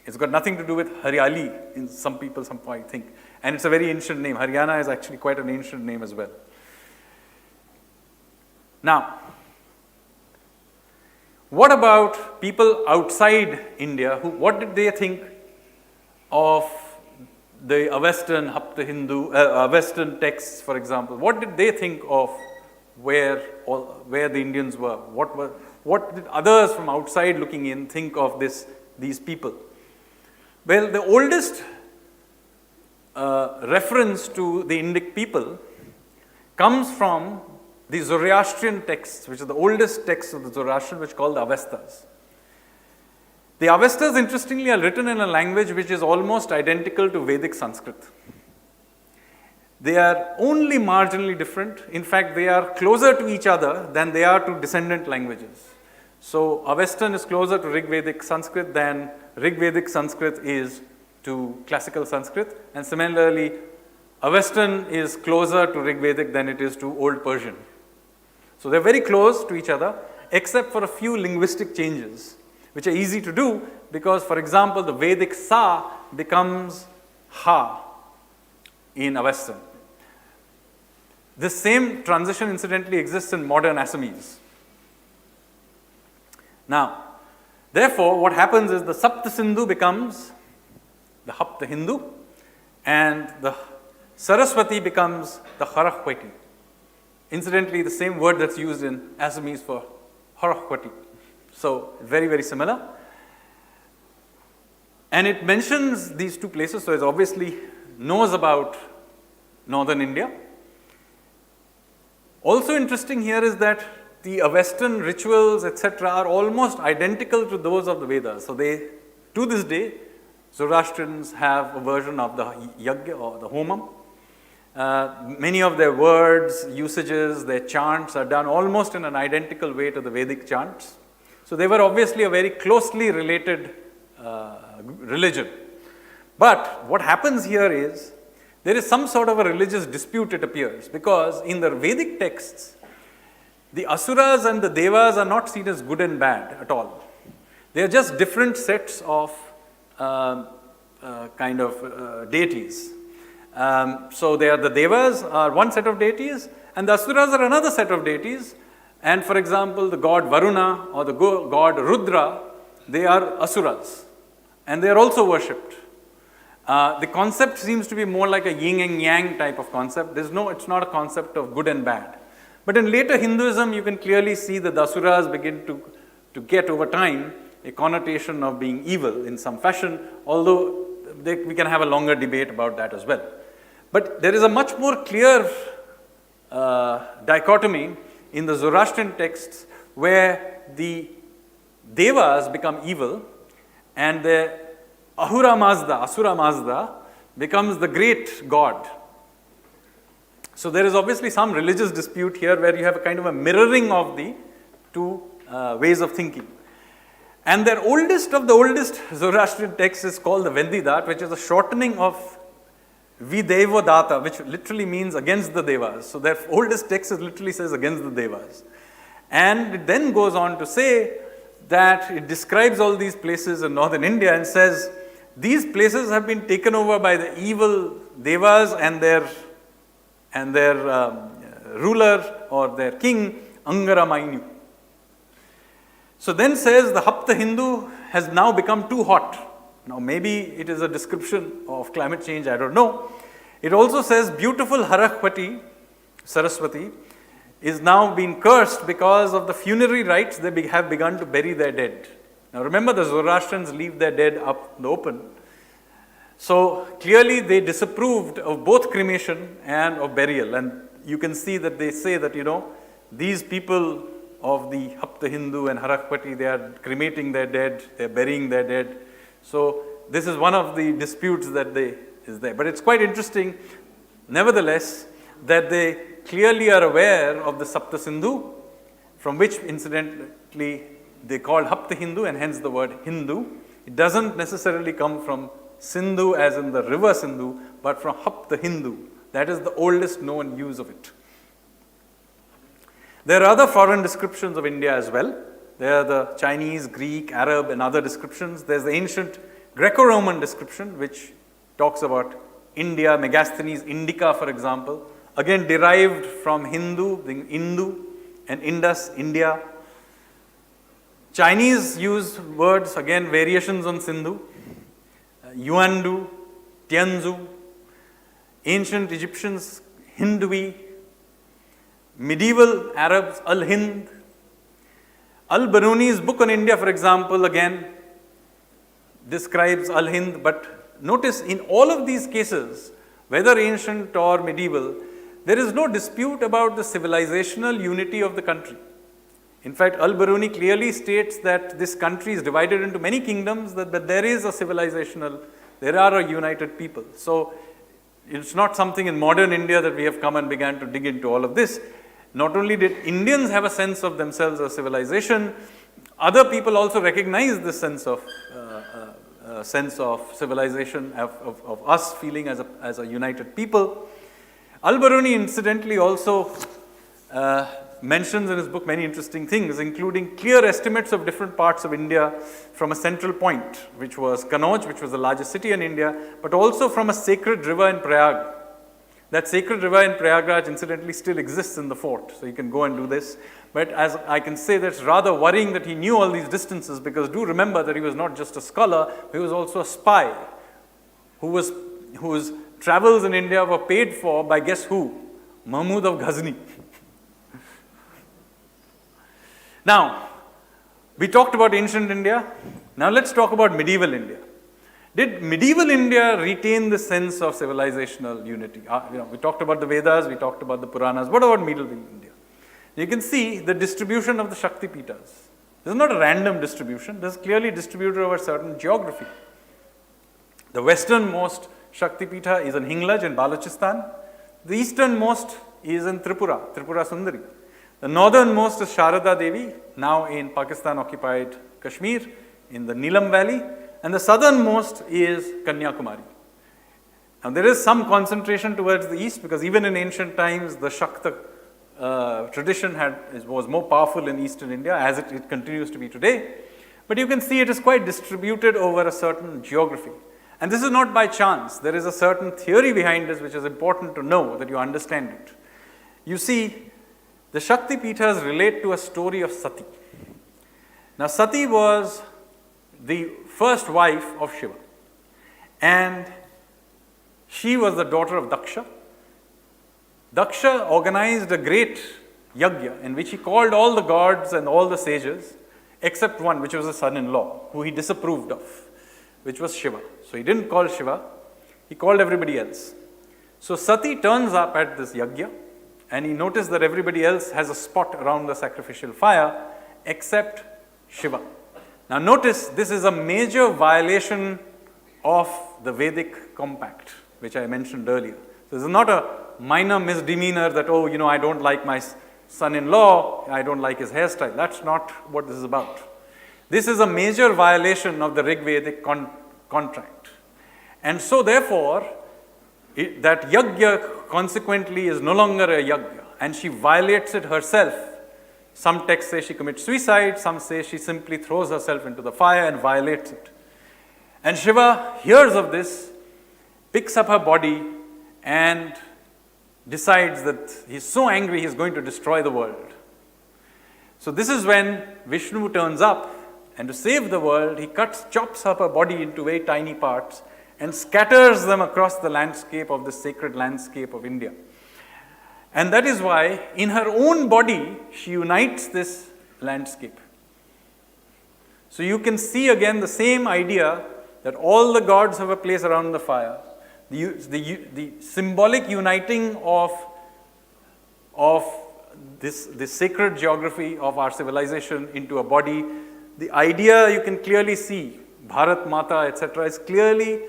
[SPEAKER 4] It's got nothing to do with Haryali, in some people might think. And it's a very ancient name. Haryana is actually quite an ancient name as well. Now, what about people outside India? What did they think of the Avestan Avestan texts, for example? What did they think of where the Indians were? What did others from outside looking in think of these people? Well, the oldest reference to the Indic people comes from the Zoroastrian texts, which are the oldest texts of the Zoroastrian, which are called the Avestas. The Avestas, interestingly, are written in a language which is almost identical to Vedic Sanskrit. They are only marginally different. In fact, they are closer to each other than they are to descendant languages. So, Avestan is closer to Rigvedic Sanskrit than Rigvedic Sanskrit is to classical Sanskrit, and similarly, Avestan is closer to Rigvedic than it is to Old Persian. So, they are very close to each other, except for a few linguistic changes, which are easy to do because, for example, the Vedic Sa becomes Ha in Avestan. This same transition, incidentally, exists in modern Assamese. Now, therefore, what happens is the Sapta Sindhu becomes the Hapta Hindu, and the Saraswati becomes the Harahweti. Incidentally, the same word that's used in Assamese for Harahweti. So, very, very similar. And it mentions these two places, so it obviously knows about northern India. Also interesting here is that the Avestan rituals, etc., are almost identical to those of the Vedas. So, to this day, Zoroastrians have a version of the Yajna or the Homam. Many of their words, usages, their chants are done almost in an identical way to the Vedic chants. So, they were obviously a very closely related religion. But what happens here is, there is some sort of a religious dispute, it appears, because in the Vedic texts, the Asuras and the Devas are not seen as good and bad at all. They are just different sets of deities. So the Devas are one set of deities, and the Asuras are another set of deities. And for example, the god Varuna or the god Rudra, they are Asuras, and they are also worshipped. The concept seems to be more like a yin and yang type of concept. It's not a concept of good and bad. But in later Hinduism, you can clearly see that the Asuras begin to get over time a connotation of being evil in some fashion, although we can have a longer debate about that as well. But there is a much more clear dichotomy in the Zoroastrian texts where the Devas become evil and the Asura Mazda becomes the great god. So there is obviously some religious dispute here where you have a kind of a mirroring of the two ways of thinking. And their oldest of the oldest Zoroastrian text is called the Vendidat, which is a shortening of Videvodata, which literally means against the Devas. So their oldest text literally says against the Devas. And it then goes on to say that it describes all these places in northern India and says, these places have been taken over by the evil Devas and their ruler or their king, Angaramainu. So then says the Hapta Hindu has now become too hot. Now maybe it is a description of climate change, I don't know. It also says beautiful Harahwati, Saraswati, is now being cursed because of the funerary rites they have begun to bury their dead. Now remember, the Zoroastrians leave their dead up in the open. So clearly they disapproved of both cremation and of burial. And you can see that they say that, these people of the Hapta Hindu and Harahwati, they are cremating their dead, they are burying their dead. So this is one of the disputes that is there. But it's quite interesting, nevertheless, that they clearly are aware of the Sapta Sindhu, from which incidentally they called Hapta Hindu and hence the word Hindu. It doesn't necessarily come from Sindhu as in the river Sindhu, but from Hapta Hindu. That is the oldest known use of it. There are other foreign descriptions of India as well. There are the Chinese, Greek, Arab and other descriptions. There's the ancient Greco-Roman description, which talks about India, Megasthenes Indica, for example, again derived from Hindu, the Indu, and Indus, India. Chinese use words, again variations on Sindhu, Yuandu, Tianzu. Ancient Egyptians, Hindui. Medieval Arabs, Al-Hind. Al-Biruni's book on India, for example, again describes Al-Hind, but notice in all of these cases, whether ancient or medieval, there is no dispute about the civilizational unity of the country. In fact, Al-Biruni clearly states that this country is divided into many kingdoms, but there is a civilizational, there are a united people. So it's not something in modern India that we have come and began to dig into all of this. Not only did Indians have a sense of themselves as civilization, other people also recognize this sense of civilization, of us feeling as a united people. Al-Biruni incidentally also mentions in his book many interesting things, including clear estimates of different parts of India from a central point, which was Kanauj, which was the largest city in India, but also from a sacred river in Prayag. That sacred river in Prayagraj incidentally still exists in the fort, so you can go and do this. But as I can say, that's rather worrying that he knew all these distances, because do remember that he was not just a scholar, he was also a spy whose travels in India were paid for by guess who? Mahmud of Ghazni. Now, we talked about ancient India. Now let's talk about medieval India. Did medieval India retain the sense of civilizational unity? We talked about the Vedas, we talked about the Puranas. What about medieval India? You can see the distribution of the Shakti Pitas. This is not a random distribution. This is clearly distributed over certain geography. The westernmost Shakti Pita is in Hinglaj in Balochistan. The easternmost is in Tripura, Tripura Sundari. The northernmost is Sharada Devi, now in Pakistan-occupied Kashmir, in the Neelam Valley. And the southernmost is Kanyakumari. Now there is some concentration towards the east, because even in ancient times, the Shakta tradition was more powerful in eastern India, as it continues to be today. But you can see it is quite distributed over a certain geography. And this is not by chance. There is a certain theory behind this, which is important to know, that you understand it. You see, the Shakti Pitas relate to a story of Sati. Now Sati was the first wife of Shiva, and she was the daughter of Daksha. Daksha organized a great yajna in which he called all the gods and all the sages except one, which was his son-in-law, who he disapproved of, which was Shiva. So he didn't call Shiva, he called everybody else. So Sati turns up at this yajna, and he noticed that everybody else has a spot around the sacrificial fire except Shiva. Now notice, this is a major violation of the Vedic compact, which I mentioned earlier. So this is not a minor misdemeanor that, I don't like my son-in-law, I don't like his hairstyle. That's not what this is about. This is a major violation of the Rig Vedic contract. And so therefore, that yajna consequently is no longer a yajna, and she violates it herself. Some texts say she commits suicide, some say she simply throws herself into the fire and violates it. And Shiva hears of this, picks up her body, and decides that he's so angry he's going to destroy the world. So this is when Vishnu turns up, and to save the world, he chops up her body into very tiny parts and scatters them across the landscape of the sacred landscape of India. And that is why, in her own body, she unites this landscape. So you can see again the same idea that all the gods have a place around the fire. The symbolic uniting of this sacred geography of our civilization into a body. The idea you can clearly see, Bharat Mata, etc., is clearly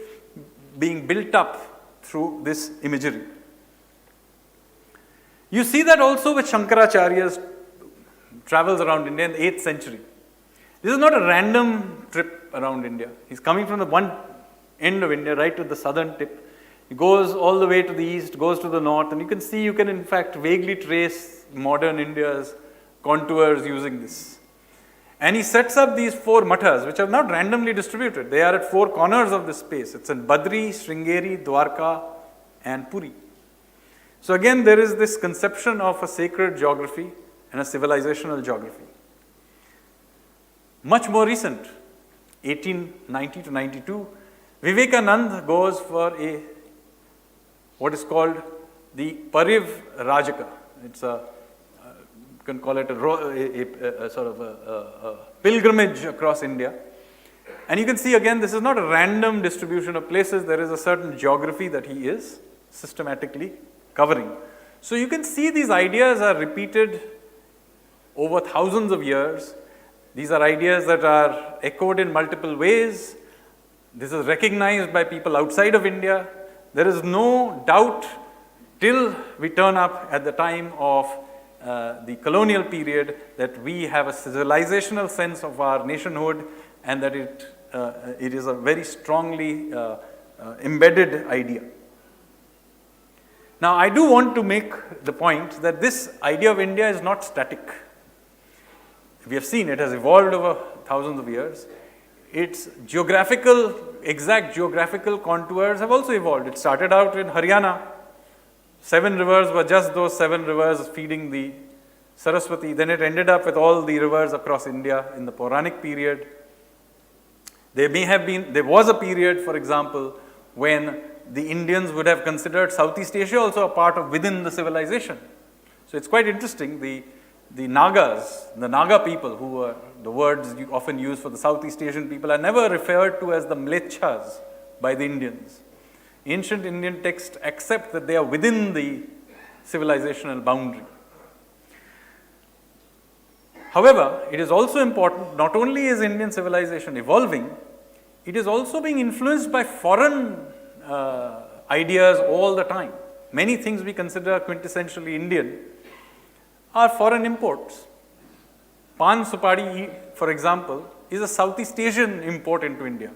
[SPEAKER 4] being built up through this imagery. You see that also with Shankaracharya's travels around India in the 8th century. This is not a random trip around India. He's coming from the one end of India right to the southern tip. He goes all the way to the east, goes to the north, and you can in fact vaguely trace modern India's contours using this. And he sets up these 4 mathas, which are not randomly distributed. They are at 4 corners of this space. It's in Badri, Sringeri, Dwarka, and Puri. So again, there is this conception of a sacred geography and a civilizational geography. Much more recent, 1890 to 92, Vivekananda goes for what is called the Pariv Rajaka. It's you can call it a sort of a pilgrimage across India. And you can see again, this is not a random distribution of places. There is a certain geography that he is systematically covering. So you can see these ideas are repeated over thousands of years. These are ideas that are echoed in multiple ways. This is recognized by people outside of India. There is no doubt till we turn up at the time of the colonial period that we have a civilizational sense of our nationhood, and that it is a very strongly embedded idea. Now, I do want to make the point that this idea of India is not static. We have seen it has evolved over thousands of years. Its exact geographical contours have also evolved. It started out in Haryana. 7 rivers were just those 7 rivers feeding the Saraswati. Then it ended up with all the rivers across India in the Puranic period. There was a period, for example, when the Indians would have considered Southeast Asia also a part within the civilization. So it's quite interesting. The Nagas, the Naga people, who were the words you often use for the Southeast Asian people, are never referred to as the Mlechas by the Indians. Ancient Indian texts accept that they are within the civilizational boundary. However, it is also important, not only is Indian civilization evolving, it is also being influenced by foreign ideas all the time. Many things we consider quintessentially Indian are foreign imports. Pan supadi, for example, is a Southeast Asian import into India.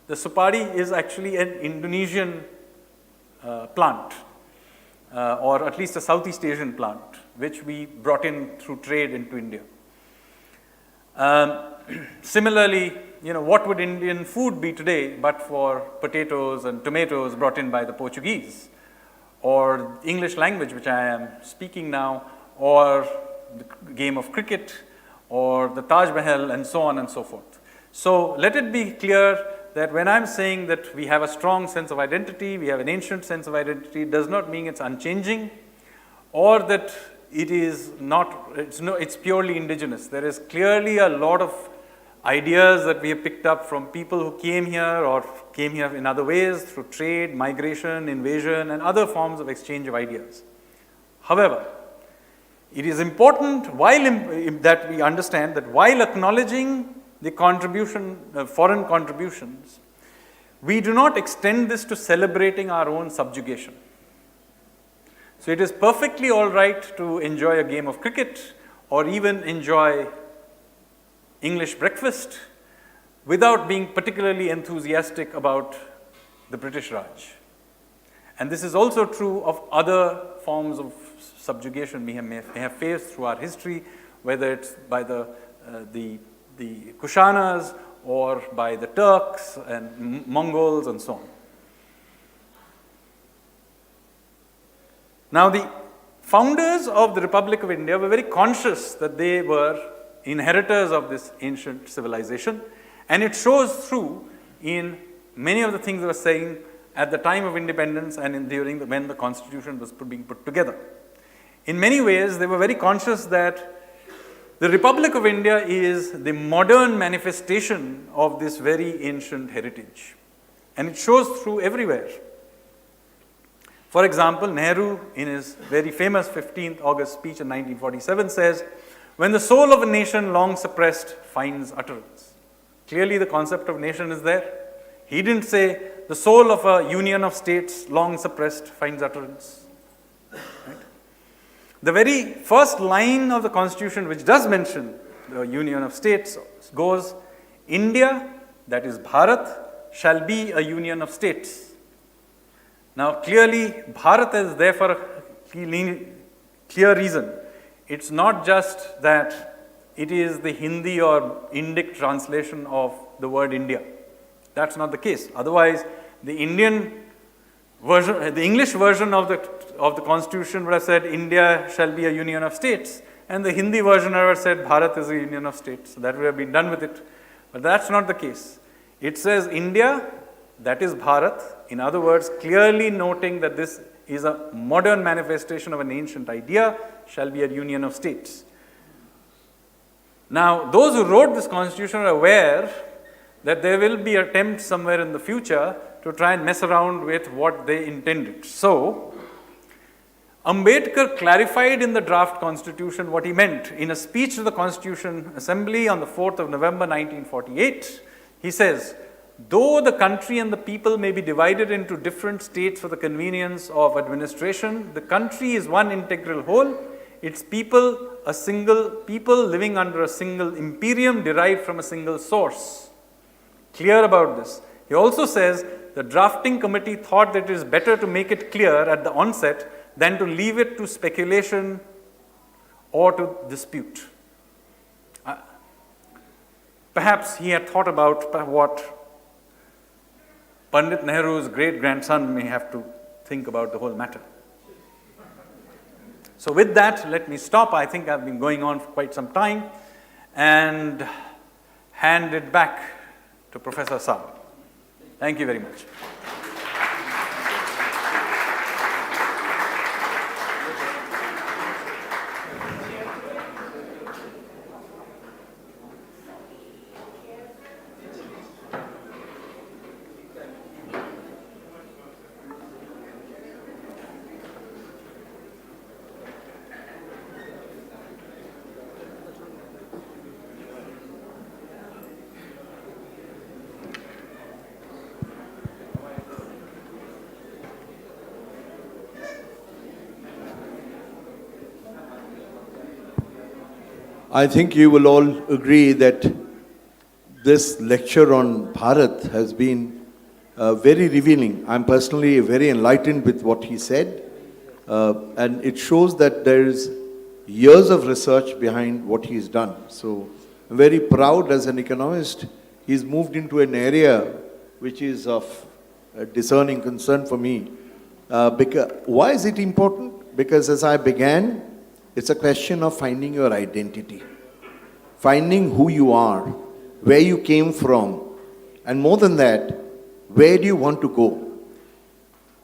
[SPEAKER 4] The supadi is actually an Indonesian plant, or at least a Southeast Asian plant, which we brought in through trade into India. Similarly, what would Indian food be today but for potatoes and tomatoes brought in by the Portuguese, or English language, which I am speaking now, or the game of cricket, or the Taj Mahal, and so on and so forth. So let it be clear that when I'm saying that we have a strong sense of identity, we have an ancient sense of identity, it does not mean it's unchanging, or that it is not, it's purely indigenous. There is clearly a lot of ideas that we have picked up from people who came here or came here in other ways through trade, migration, invasion, and other forms of exchange of ideas. However, it is important that we understand that while acknowledging the foreign contributions, we do not extend this to celebrating our own subjugation. So it is perfectly all right to enjoy a game of cricket or even enjoy English breakfast without being particularly enthusiastic about the British Raj. And this is also true of other forms of subjugation we may have faced through our history, whether it's by the Kushanas or by the Turks and Mongols and so on. Now, the founders of the Republic of India were very conscious that they were inheritors of this ancient civilization, and it shows through in many of the things they were saying at the time of independence and when the constitution was being put together. In many ways, they were very conscious that the Republic of India is the modern manifestation of this very ancient heritage, and it shows through everywhere. For example, Nehru, in his very famous 15th August speech in 1947, says, "When the soul of a nation long suppressed finds utterance." Clearly, the concept of nation is there. He didn't say, "The soul of a union of states long suppressed finds utterance." Right? The very first line of the Constitution, which does mention the union of states, goes, "India, that is Bharat, shall be a union of states." Now, clearly, Bharat is there for a clear reason. It's not just that it is the Hindi or Indic translation of the word India. That's not the case. Otherwise, the Indian version, the English version of the Constitution would have said India shall be a union of states, and the Hindi version would have said Bharat is a union of states. So that would have been done with it. But that's not the case. It says India, that is Bharat. In other words, clearly noting that this is a modern manifestation of an ancient idea, shall be a union of states. Now, those who wrote this constitution are aware that there will be attempts somewhere in the future to try and mess around with what they intended. So, Ambedkar clarified in the draft constitution what he meant. In a speech to the Constitution Assembly on the 4th of November 1948, he says, though the country and the people may be divided into different states for the convenience of administration, the country is one integral whole, its people a single people living under a single imperium derived from a single source. Clear about this. He also says the drafting committee thought that it is better to make it clear at the onset than to leave it to speculation or to dispute. Perhaps he had thought about what Pandit Nehru's great-grandson may have to think about the whole matter. So with that, let me stop. I think I've been going on for quite some time and hand it back to Professor Saab. Thank you very much.
[SPEAKER 3] I think you will all agree that this lecture on Bharat has been very revealing. I'm personally very enlightened with what he said, and it shows that there is years of research behind what he's done. So I'm very proud as an economist. He's moved into an area which is of discerning concern for me. Why is it important? Because as I began, it's a question of finding your identity, finding who you are, where you came from, and more than that, where do you want to go?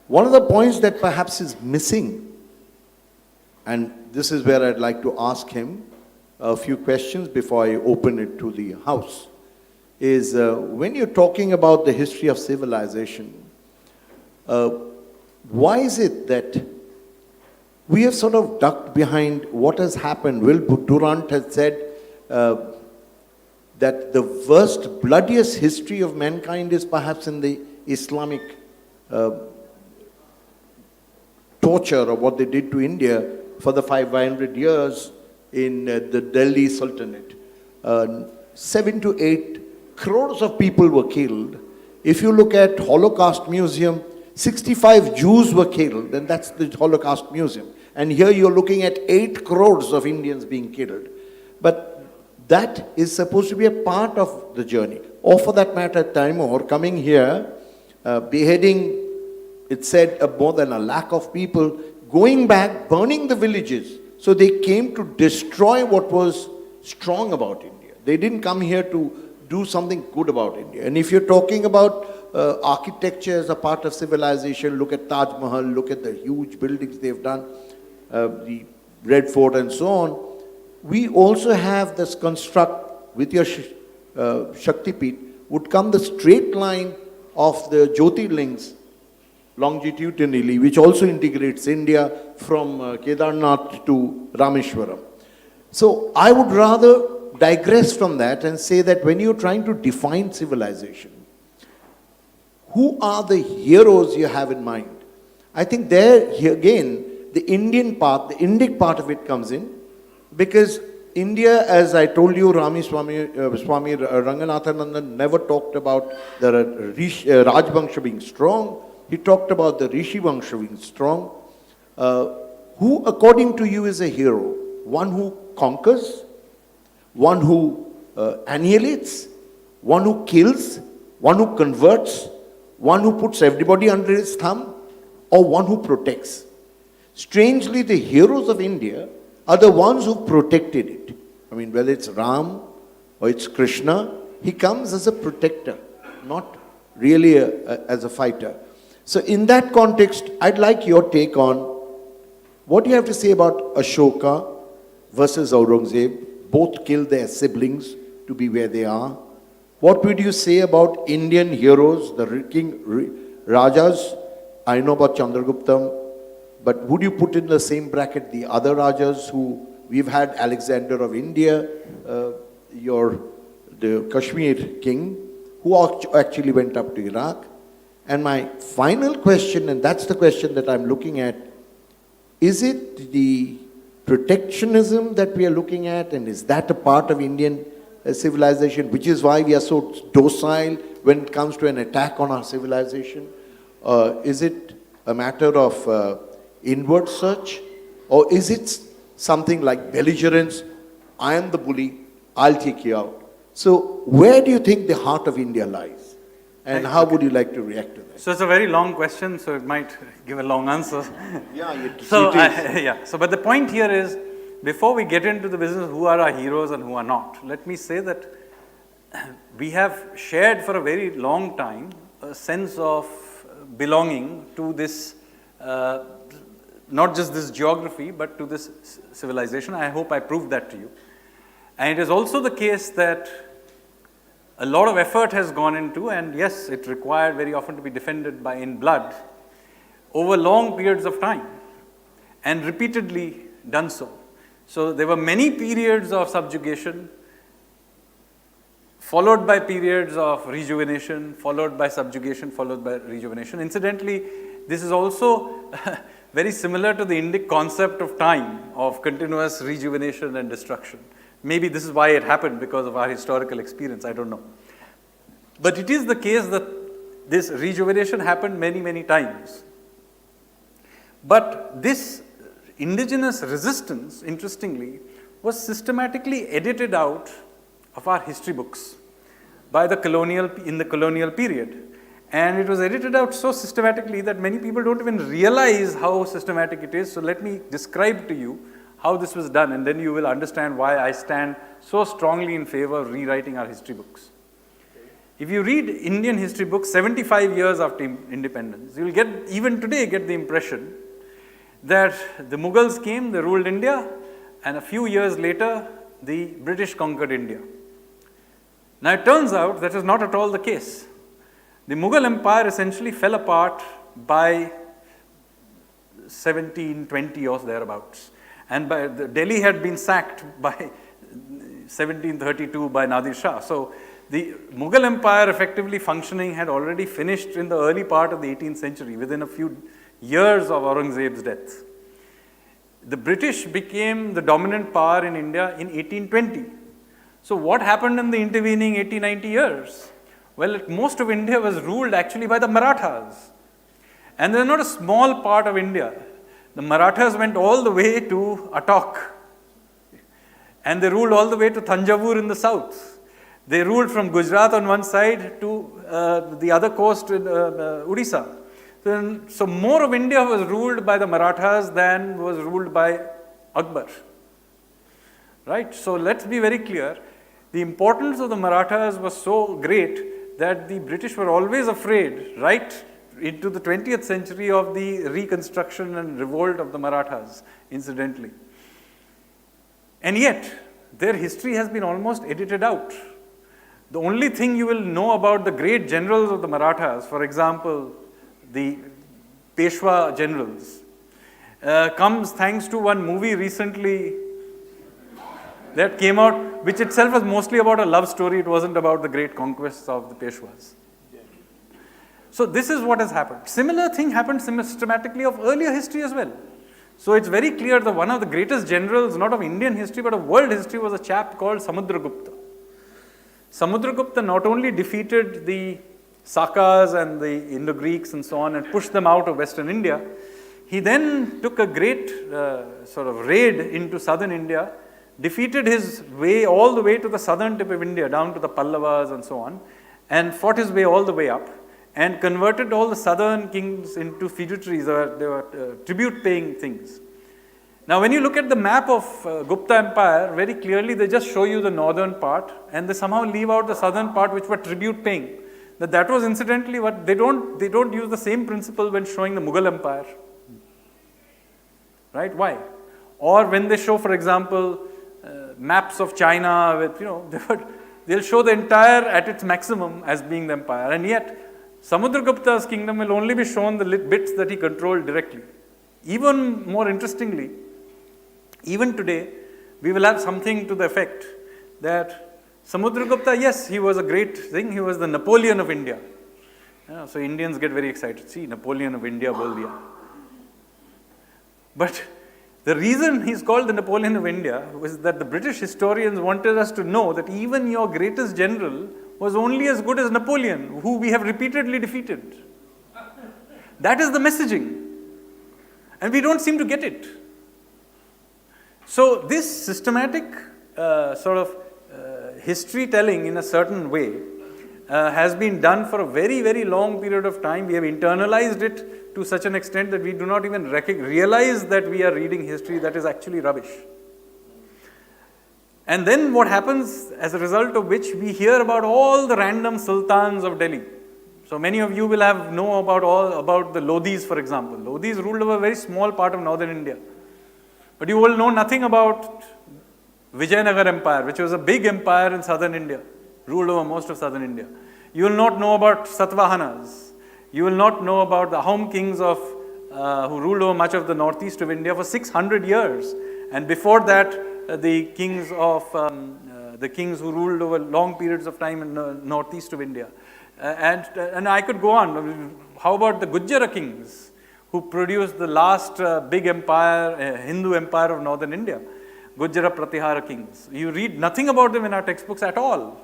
[SPEAKER 3] One of the points that perhaps is missing, and this is where I'd like to ask him a few questions before I open it to the house, is when you're talking about the history of civilization, why is it that we have sort of ducked behind what has happened? Will Durant has said that the worst, bloodiest history of mankind is perhaps in the Islamic torture of what they did to India for the 500 years in the Delhi Sultanate. 7 to 8 crores of people were killed. If you look at Holocaust Museum, 65 Jews were killed, and that's the Holocaust Museum. And here you're looking at 8 crores of Indians being killed. But that is supposed to be a part of the journey. Or for that matter, Timor, coming here, beheading, it said, more than 1 lakh of people, going back, burning the villages. So they came to destroy what was strong about India. They didn't come here to do something good about India. And if you're talking about architecture as a part of civilization, look at Taj Mahal, look at the huge buildings they've done, the Red Fort and so on. We also have this construct with your Shaktipeeth, would come the straight line of the Jyotirlings longitudinally, which also integrates India from Kedarnath to Rameshwaram. So I would rather digress from that and say that when you're trying to define civilization, who are the heroes you have in mind? I think there, again, the Indian part, the Indic part of it comes in, because India, as I told you, Swami Ranganathanandan never talked about the Rajvangsha being strong. He talked about the Rishi Vangsha being strong. Who, according to you, is a hero? One who conquers? one who annihilates, one who kills, one who converts, one who puts everybody under his thumb, or one who protects. Strangely, the heroes of India are the ones who protected it. I mean, whether it's Ram or it's Krishna, he comes as a protector, not really as a fighter. So in that context, I'd like your take on what do you have to say about Ashoka versus Aurangzeb. Both killed their siblings to be where they are. What would you say about Indian heroes, the Rajas? I know about Chandragupta, but would you put in the same bracket the other Rajas who we've had? Alexander of India, the Kashmir king, who actually went up to Iraq. And my final question, and that's the question that I'm looking at, is it the protectionism that we are looking at, and is that a part of Indian civilization, which is why we are so docile when it comes to an attack on our civilization? Is it a matter of inward search, or is it something like belligerence? I am the bully, I'll take you out. So where do you think the heart of India lies? And how would you like to react to that?
[SPEAKER 4] So it's a very long question, so it might give a long answer.
[SPEAKER 3] Yeah, it is.
[SPEAKER 4] So, but the point here is, before we get into the business of who are our heroes and who are not, let me say that we have shared for a very long time a sense of belonging to this, not just this geography, but to this civilization. I hope I proved that to you. And it is also the case that a lot of effort has gone into, and yes, it required very often to be defended in blood over long periods of time, and repeatedly done so. So there were many periods of subjugation, followed by periods of rejuvenation, followed by subjugation, followed by rejuvenation. Incidentally, this is also very similar to the Indic concept of time, of continuous rejuvenation and destruction. Maybe this is why it happened, because of our historical experience, I don't know. But it is the case that this rejuvenation happened many, many times. But this indigenous resistance, interestingly, was systematically edited out of our history books by the in the colonial period. And it was edited out so systematically that many people don't even realize how systematic it is. So let me describe to you how this was done, and then you will understand why I stand so strongly in favor of rewriting our history books. If you read Indian history books 75 years after independence, you will even today get the impression that the Mughals came, they ruled India, and a few years later, the British conquered India. Now it turns out that is not at all the case. The Mughal Empire essentially fell apart by 1720 or thereabouts. And Delhi had been sacked by 1732 by Nadir Shah. So the Mughal Empire effectively functioning had already finished in the early part of the 18th century, within a few years of Aurangzeb's death. The British became the dominant power in India in 1820. So what happened in the intervening 80-90 years? Well, most of India was ruled actually by the Marathas. And they're not a small part of India. The Marathas went all the way to Attock, and they ruled all the way to Thanjavur in the south. They ruled from Gujarat on one side to the other coast in Odisha. So more of India was ruled by the Marathas than was ruled by Akbar. Right? So let's be very clear. The importance of the Marathas was so great that the British were always afraid, right into the 20th century, of the reconstruction and revolt of the Marathas, incidentally. And yet, their history has been almost edited out. The only thing you will know about the great generals of the Marathas, for example, the Peshwa generals, comes thanks to one movie recently that came out, which itself was mostly about a love story. It wasn't about the great conquests of the Peshwas. So this is what has happened. Similar thing happened systematically of earlier history as well. So it's very clear that one of the greatest generals, not of Indian history, but of world history, was a chap called Samudragupta. Samudragupta not only defeated the Sakas and the Indo-Greeks and so on and pushed them out of Western India, he then took a great sort of raid into southern India, defeated his way all the way to the southern tip of India, down to the Pallavas and so on, and fought his way all the way up, and converted all the southern kings into feudatories, or they were tribute-paying things. Now, when you look at the map of Gupta Empire, very clearly they just show you the northern part, and they somehow leave out the southern part, which were tribute-paying. That was incidentally what they don't use the same principle when showing the Mughal Empire, right? Why? Or when they show, for example, maps of China with they'll show the entire at its maximum as being the empire, and yet Samudragupta's kingdom will only be shown the bits that he controlled directly. Even more interestingly, even today, we will have something to the effect that Samudragupta, yes, he was a great thing. He was the Napoleon of India. So Indians get very excited. See, Napoleon of India, bol diya. But the reason he's called the Napoleon of India was that the British historians wanted us to know that even your greatest general was only as good as Napoleon, who we have repeatedly defeated. That is the messaging. And we don't seem to get it. So this systematic history telling in a certain way has been done for a very, very long period of time. We have internalized it to such an extent that we do not even realize that we are reading history that is actually rubbish. And then what happens as a result of which we hear about all the random sultans of Delhi. So many of you will know about the Lodhis, for example. Lodhis ruled over a very small part of northern India. But you will know nothing about Vijayanagar Empire, which was a big empire in southern India, ruled over most of southern India. You will not know about Satavahanas. You will not know about the Ahom kings who ruled over much of the northeast of India for 600 years. And before that, the kings who ruled over long periods of time in the northeast of India. And I could go on. How about the Gujjara kings, who produced the last big empire, Hindu empire of northern India? Gujjara Pratihara kings. You read nothing about them in our textbooks at all.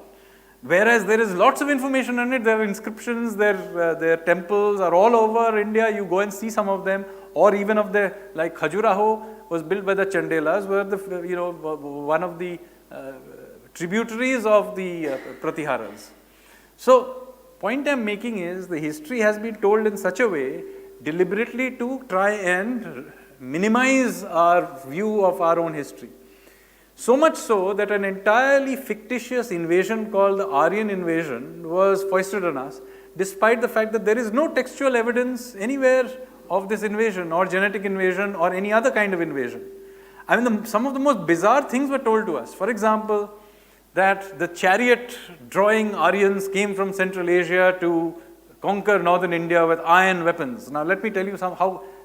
[SPEAKER 4] Whereas there is lots of information on it. There are inscriptions, their temples are all over India. You go and see some of them, or even like Khajuraho was built by the Chandelas, were one of the tributaries of the Pratiharas. So, point I'm making is the history has been told in such a way deliberately to try and minimize our view of our own history. So much so that an entirely fictitious invasion called the Aryan invasion was foisted on us, despite the fact that there is no textual evidence anywhere of this invasion or genetic invasion or any other kind of invasion. I mean, some of the most bizarre things were told to us. For example, that the chariot drawing Aryans came from Central Asia to conquer northern India with iron weapons. Now let me tell you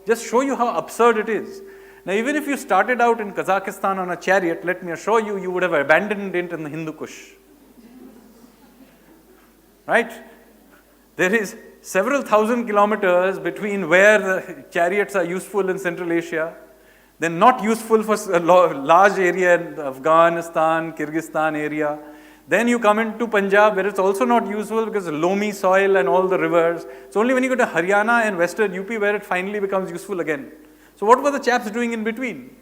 [SPEAKER 4] just show you how absurd it is. Now even if you started out in Kazakhstan on a chariot, let me assure you, you would have abandoned it in the Hindu Kush. Right? There is several thousand kilometers between where the chariots are useful in Central Asia, then not useful for a large area in Afghanistan, Kyrgyzstan area. Then you come into Punjab, where it's also not useful because of loamy soil and all the rivers. It's only when you go to Haryana and western UP where it finally becomes useful again. So what were the chaps doing in between?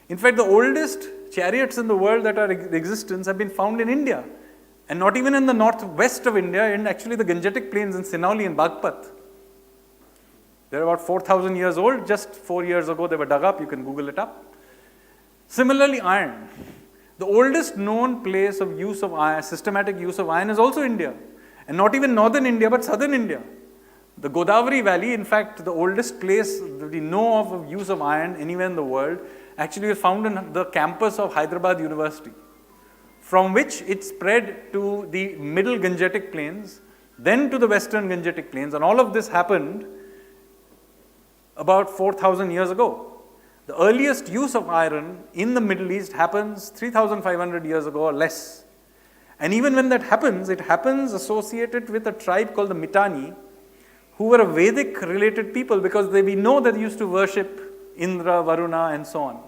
[SPEAKER 4] In fact, the oldest chariots in the world that are in existence have been found in India. And not even in the northwest of India, in actually the Gangetic plains in Sinauli and Bagpat. They're about 4,000 years old. Just 4 years ago they were dug up. You can Google it up. Similarly, iron. The oldest known place of use of iron, systematic use of iron, is also India. And not even northern India, but southern India. The Godavari Valley, in fact, the oldest place that we know of use of iron anywhere in the world, actually was found in the campus of Hyderabad University, from which it spread to the middle Gangetic plains, then to the western Gangetic plains, and all of this happened about 4,000 years ago. The earliest use of iron in the Middle East happens 3,500 years ago or less. And even when that happens, it happens associated with a tribe called the Mitanni, who were a Vedic related people, because we know that they used to worship Indra, Varuna and so on.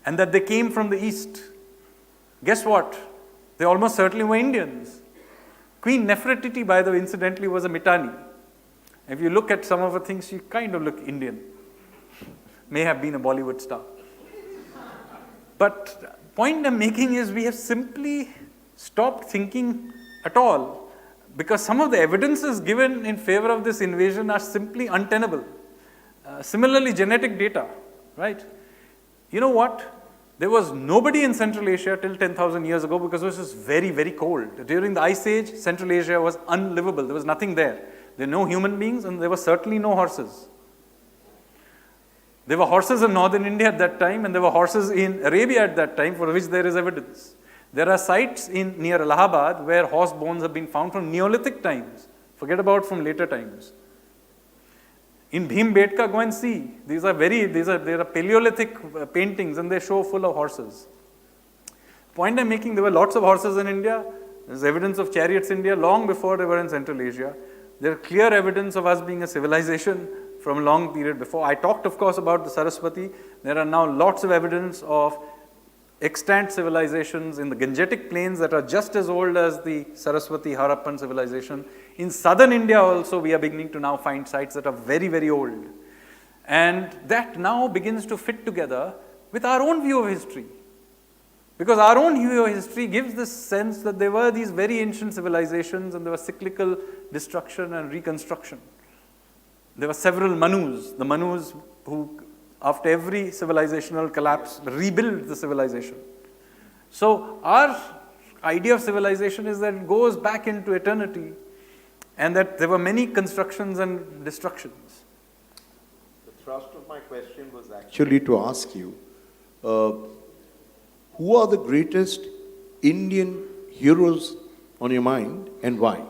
[SPEAKER 4] And that they came from the east. Guess what? They almost certainly were Indians. Queen Nefertiti, by the way, incidentally, was a Mitanni. If you look at some of her things, she kind of looked Indian. May have been a Bollywood star. But point I'm making is we have simply stopped thinking at all, because some of the evidences given in favor of this invasion are simply untenable. Similarly, genetic data, right? You know what? There was nobody in Central Asia till 10,000 years ago because it was just very, very cold. During the Ice Age, Central Asia was unlivable. There was nothing there. There were no human beings and there were certainly no horses. There were horses in northern India at that time and there were horses in Arabia at that time for which there is evidence. There are sites near Allahabad where horse bones have been found from Neolithic times. Forget about from later times. In Bhimbetka, go and see. There are Paleolithic paintings and they show full of horses. Point I'm making, there were lots of horses in India. There's evidence of chariots in India long before they were in Central Asia. There are clear evidence of us being a civilization from a long period before. I talked, of course, about the Saraswati. There are now lots of evidence of extant civilizations in the Gangetic plains that are just as old as the Saraswati Harappan civilization. In southern India also, we are beginning to now find sites that are very, very old. And that now begins to fit together with our own view of history. Because our own view of history gives this sense that there were these very ancient civilizations and there was cyclical destruction and reconstruction. There were several Manus, the Manus who after every civilizational collapse rebuild the civilization. So our idea of civilization is that it goes back into eternity and that there were many constructions and destructions.
[SPEAKER 3] The thrust of my question was actually to ask you, who are the greatest Indian heroes on your mind and why?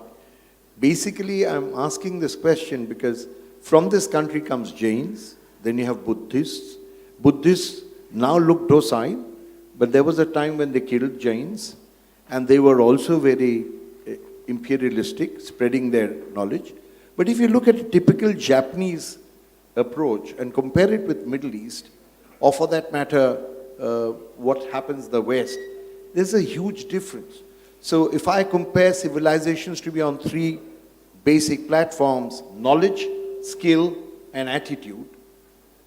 [SPEAKER 3] Basically, I'm asking this question because from this country comes Jains, then you have Buddhists. Buddhists now look docile, but there was a time when they killed Jains, and they were also very imperialistic, spreading their knowledge. But if you look at a typical Japanese approach and compare it with Middle East, or for that matter, what happens in the West, there's a huge difference. So if I compare civilizations to be on three basic platforms, knowledge, skill, and attitude,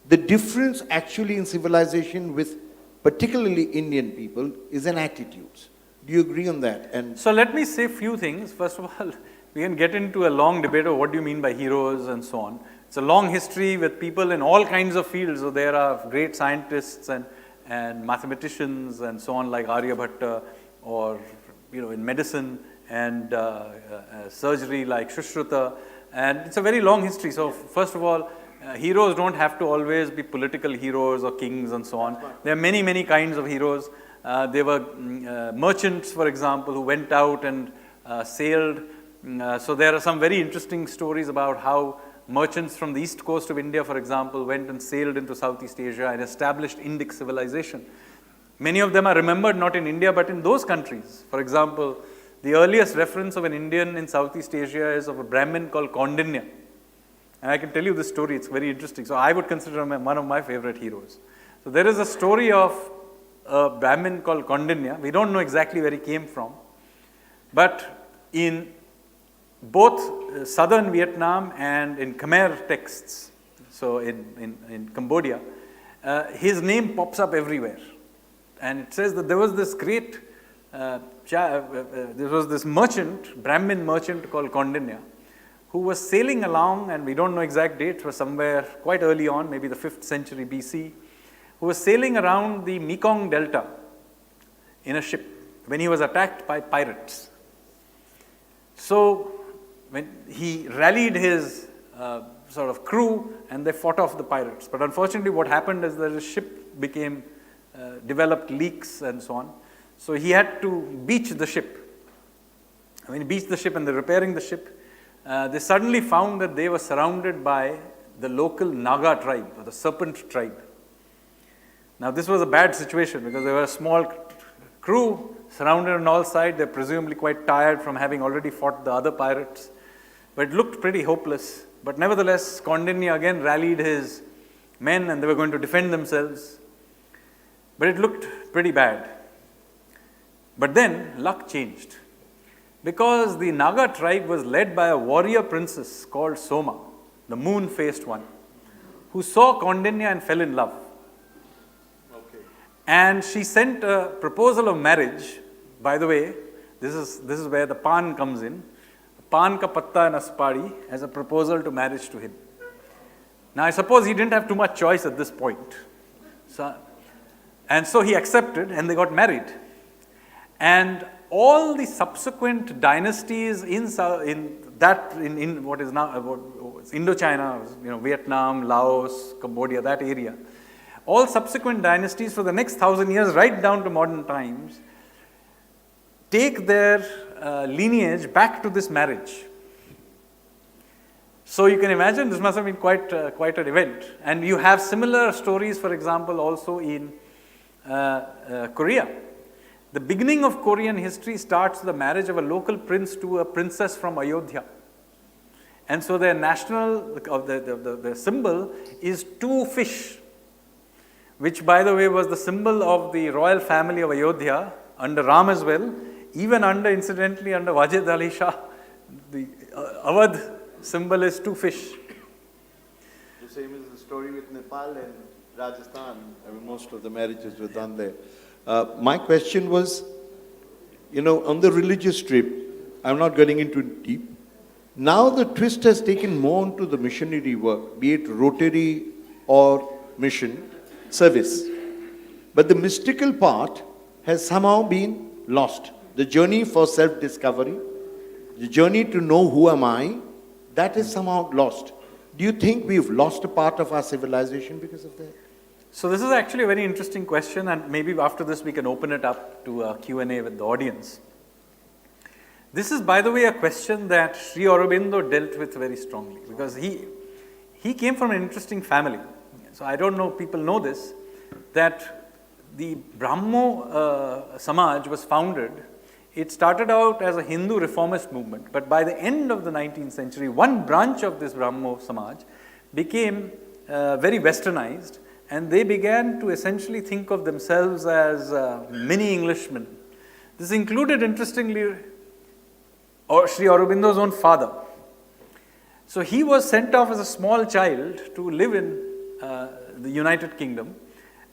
[SPEAKER 3] the difference actually in civilization with particularly Indian people is in attitudes. Do you agree on that? And
[SPEAKER 4] so let me say a few things. First of all, we can get into a long debate of what do you mean by heroes and so on. It's a long history with people in all kinds of fields. So there are great scientists and mathematicians and so on like Aryabhatta, or in medicine and surgery like Shushruta. And it's a very long history. So first of all, heroes don't have to always be political heroes or kings and so on. There are many, many kinds of heroes. There were merchants, for example, who went out and sailed. So there are some very interesting stories about how merchants from the east coast of India, for example, went and sailed into Southeast Asia and established Indic civilization. Many of them are remembered not in India but in those countries. For example, the earliest reference of an Indian in Southeast Asia is of a Brahmin called Kaundinya. And I can tell you this story, it's very interesting. So I would consider him one of my favorite heroes. So there is a story of a Brahmin called Kaundinya. We don't know exactly where he came from. But in both southern Vietnam and in Khmer texts, so in Cambodia, his name pops up everywhere. And it says that there was this great, there was this merchant, Brahmin merchant called Kaundinya, who was sailing along, and we don't know exact date, was somewhere quite early on, maybe the 5th century BC, who was sailing around the Mekong Delta in a ship when he was attacked by pirates. So when he rallied his sort of crew and they fought off the pirates. But unfortunately what happened is that the ship became, developed leaks and so on. So he had to beach the ship. When he beached the ship and they're repairing the ship, they suddenly found that they were surrounded by the local Naga tribe, or the serpent tribe. Now this was a bad situation because they were a small crew surrounded on all sides. They're presumably quite tired from having already fought the other pirates. But it looked pretty hopeless. But nevertheless, Kaundinya again rallied his men and they were going to defend themselves. But it looked pretty bad. But then luck changed. Because the Naga tribe was led by a warrior princess called Soma, the moon-faced one, who saw Kaundinya and fell in love. Okay. And she sent a proposal of marriage. By the way, this is where the pan comes in. Pan ka patta and aspari as a proposal to marriage to him. Now, I suppose he didn't have too much choice at this point. So he accepted and they got married. And all the subsequent dynasties in what is now Indochina, Vietnam, Laos, Cambodia, that area, all subsequent dynasties for the next 1,000 years, right down to modern times, take their lineage back to this marriage. So you can imagine this must have been quite an event. And you have similar stories, for example, also in Korea. The beginning of Korean history starts with the marriage of a local prince to a princess from Ayodhya. And so their national, the symbol is two fish, which by the way was the symbol of the royal family of Ayodhya, under Ram as well, even incidentally under Wajid Ali Shah, the Awadh symbol is two fish.
[SPEAKER 3] The same is the story with Nepal and Rajasthan. I mean, most of the marriages were done there. My question was, on the religious trip, I'm not getting into it deep. Now the twist has taken more into the missionary work, be it Rotary or mission service. But the mystical part has somehow been lost. The journey for self-discovery, the journey to know who am I, that is somehow lost. Do you think we've lost a part of our civilization because of that?
[SPEAKER 4] So this is actually a very interesting question, and maybe after this we can open it up to a Q&A with the audience. This is, by the way, a question that Sri Aurobindo dealt with very strongly, because he came from an interesting family. So I don't know, people know this, that the Brahmo Samaj was founded. It started out as a Hindu reformist movement, but by the end of the 19th century, one branch of this Brahmo Samaj became very westernized, and they began to essentially think of themselves as mini Englishmen. This included, interestingly, Sri Aurobindo's own father. So he was sent off as a small child to live in the United Kingdom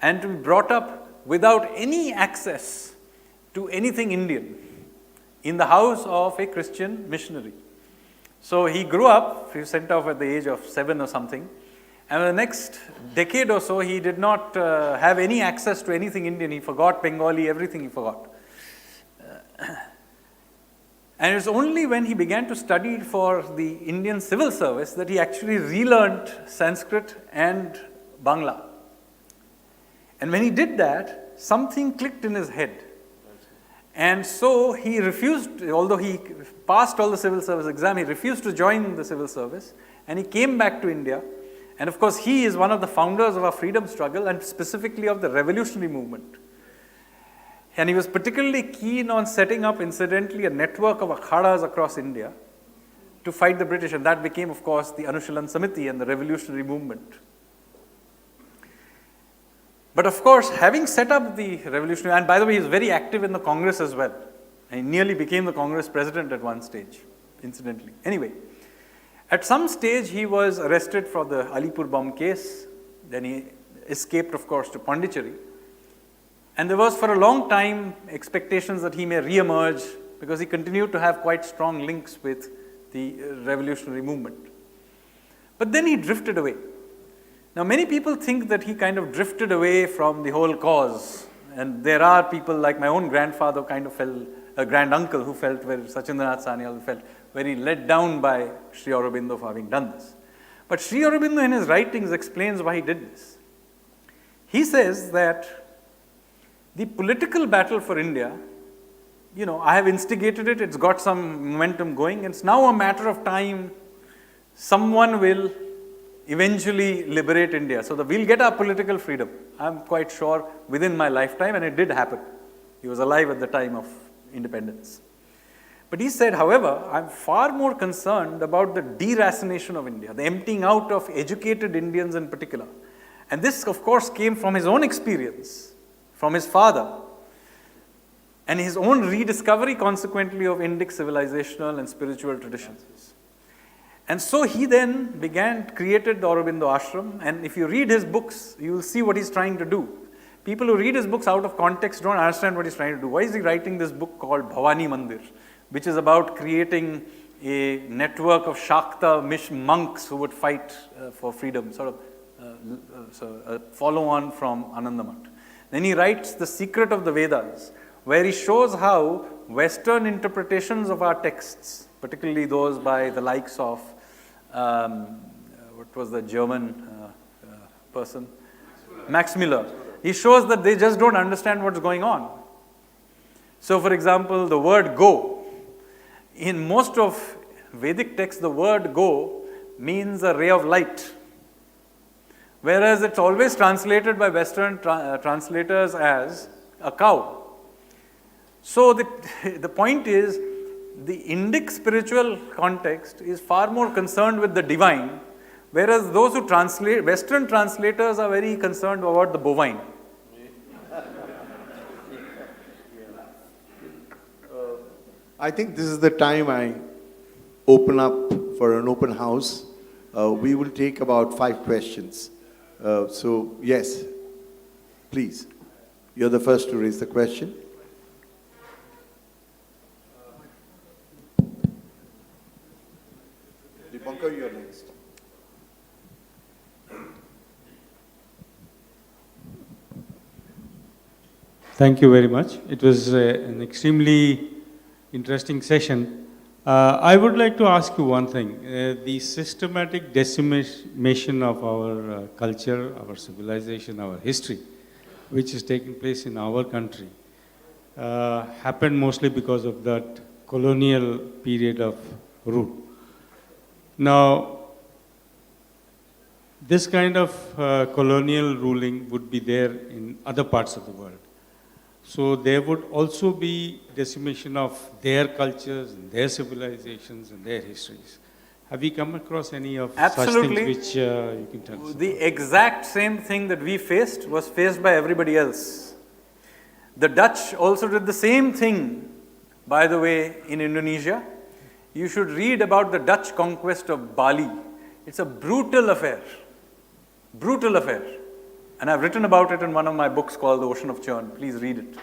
[SPEAKER 4] and to be brought up without any access to anything Indian in the house of a Christian missionary. So he grew up, he was sent off at the age of 7 or something, and the next decade or so he did not have any access to anything Indian. He forgot Bengali, everything he forgot. And it was only when he began to study for the Indian civil service that he actually relearned Sanskrit and Bangla. And when he did that, something clicked in his head. And so he refused, although he passed all the civil service exam, he refused to join the civil service, and he came back to India. And of course, he is one of the founders of our freedom struggle, and specifically of the revolutionary movement. And he was particularly keen on setting up, incidentally, a network of akhadas across India to fight the British, and that became, of course, the Anushilan Samiti and the revolutionary movement. But of course, having set up the revolutionary, and by the way, he was very active in the Congress as well. And he nearly became the Congress president at one stage, incidentally. Anyway, at some stage, he was arrested for the Alipur bomb case. Then he escaped, of course, to Pondicherry. And there was for a long time expectations that he may re-emerge because he continued to have quite strong links with the revolutionary movement. But then he drifted away. Now, many people think that he kind of drifted away from the whole cause. And there are people like my own grandfather kind of felt, a grand uncle who felt very, Sachindranath Sanyal felt very let down by Sri Aurobindo for having done this. But Sri Aurobindo in his writings explains why he did this. He says that the political battle for India, I have instigated it, it's got some momentum going, and it's now a matter of time someone will eventually liberate India. So that we'll get our political freedom, I'm quite sure, within my lifetime, and it did happen. He was alive at the time of independence. But he said, however, I'm far more concerned about the deracination of India, the emptying out of educated Indians in particular. And this, of course, came from his own experience, from his father, and his own rediscovery, consequently, of Indic civilizational and spiritual traditions. And so he then created the Aurobindo Ashram, and if you read his books, you will see what he's trying to do. People who read his books out of context don't understand what he's trying to do. Why is he writing this book called Bhavani Mandir, which is about creating a network of Shakta monks who would fight for freedom, sort of a follow-on from Anandamath. Then he writes The Secret of the Vedas, where he shows how Western interpretations of our texts, particularly those by the likes of, what was the German person? Max Muller. He shows that they just don't understand what's going on. So, for example, the word go. In most of Vedic texts, the word go means a ray of light, whereas it's always translated by Western translators as a cow. So the point is, the Indic spiritual context is far more concerned with the divine, whereas those who translate, Western translators are very concerned about the bovine.
[SPEAKER 3] I think this is the time I open up for an open house. We will take about 5 questions. So, yes, please. You're the first to raise the question. Dipankar, you're next.
[SPEAKER 5] Thank you very much. It was an extremely interesting session. I would like to ask you one thing. The systematic decimation of our culture, our civilization, our history, which is taking place in our country, happened mostly because of that colonial period of rule. Now, this kind of colonial ruling would be there in other parts of the world. So there would also be decimation of their cultures, and their civilizations, and their histories. Have you come across any of such things which you can tell us?
[SPEAKER 4] The exact same thing that we faced was faced by everybody else. The Dutch also did the same thing, by the way, in Indonesia. You should read about the Dutch conquest of Bali. It's a brutal affair. Brutal affair. And I've written about it in one of my books called The Ocean of Churn. Please read it.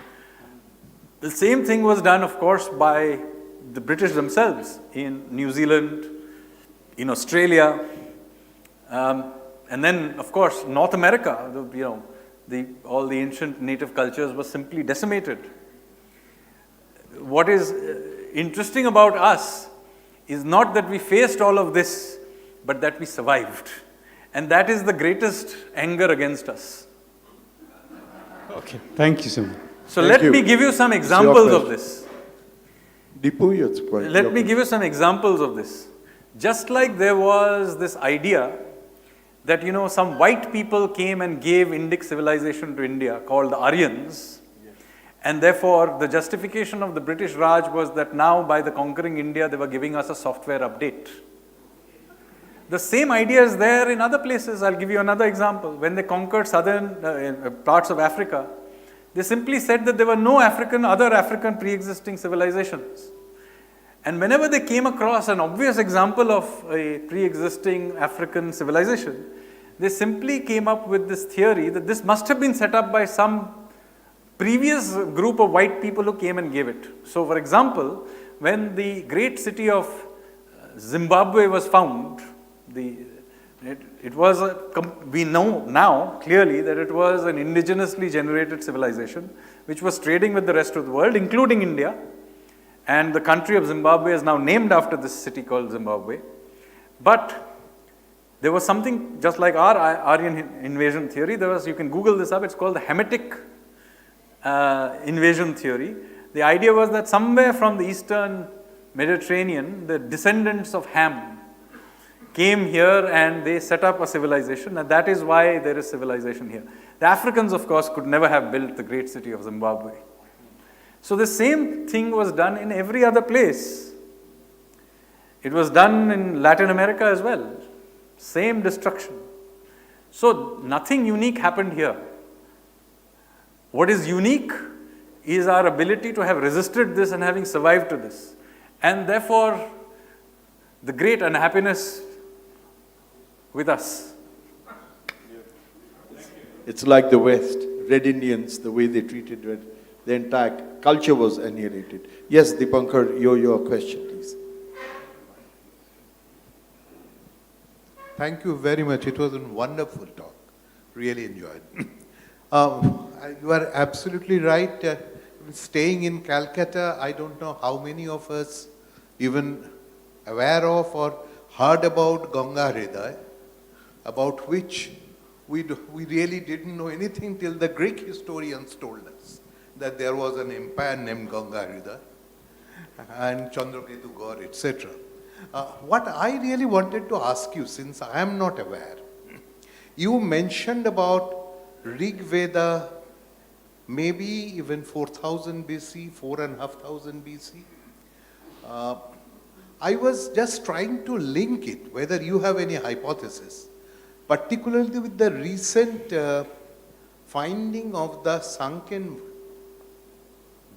[SPEAKER 4] The same thing was done, of course, by the British themselves in New Zealand, in Australia, and then, of course, North America. All the ancient native cultures were simply decimated. What is interesting about us is not that we faced all of this, but that we survived. And that is the greatest anger against us.
[SPEAKER 5] Okay, thank you so much.
[SPEAKER 4] So let me give you some examples of this. Let me give you some examples of this. Just like there was this idea that, some white people came and gave Indic civilization to India called the Aryans. And therefore, the justification of the British Raj was that now by the conquering India, they were giving us a software update. The same idea is there in other places. I'll give you another example. When they conquered southern parts of Africa, they simply said that there were no other African pre-existing civilizations. And whenever they came across an obvious example of a pre-existing African civilization, they simply came up with this theory that this must have been set up by some previous group of white people who came and gave it. So, for example, when the great city of Zimbabwe was found, we know now clearly that it was an indigenously generated civilization which was trading with the rest of the world, including India. And the country of Zimbabwe is now named after this city called Zimbabwe. But there was something just like our Aryan invasion theory. You can Google this up, it's called the Hamitic invasion theory. The idea was that somewhere from the eastern Mediterranean, the descendants of Ham came here and they set up a civilization, and that is why there is civilization here. The Africans, of course, could never have built the great city of Zimbabwe. So the same thing was done in every other place. It was done in Latin America as well. Same destruction. So nothing unique happened here. What is unique is our ability to have resisted this and having survived to this. And therefore, the great unhappiness with us.
[SPEAKER 3] It's like the West. Red Indians, the way they treated Red, the entire culture was annihilated. Yes, Dipankar, your question, please.
[SPEAKER 6] Thank you very much. It was a wonderful talk. Really enjoyed. You are absolutely right. Staying in Calcutta, I don't know how many of us even aware of or heard about Ganga Hriday, about which we really didn't know anything till the Greek historians told us that there was an empire named Ganga Hriday and Chandraketu Gaur, etc. What I really wanted to ask you, since I am not aware, you mentioned about Rig Veda, maybe even 4000 BC, 4500 BC. I was just trying to link it, whether you have any hypothesis, particularly with the recent finding of the sunken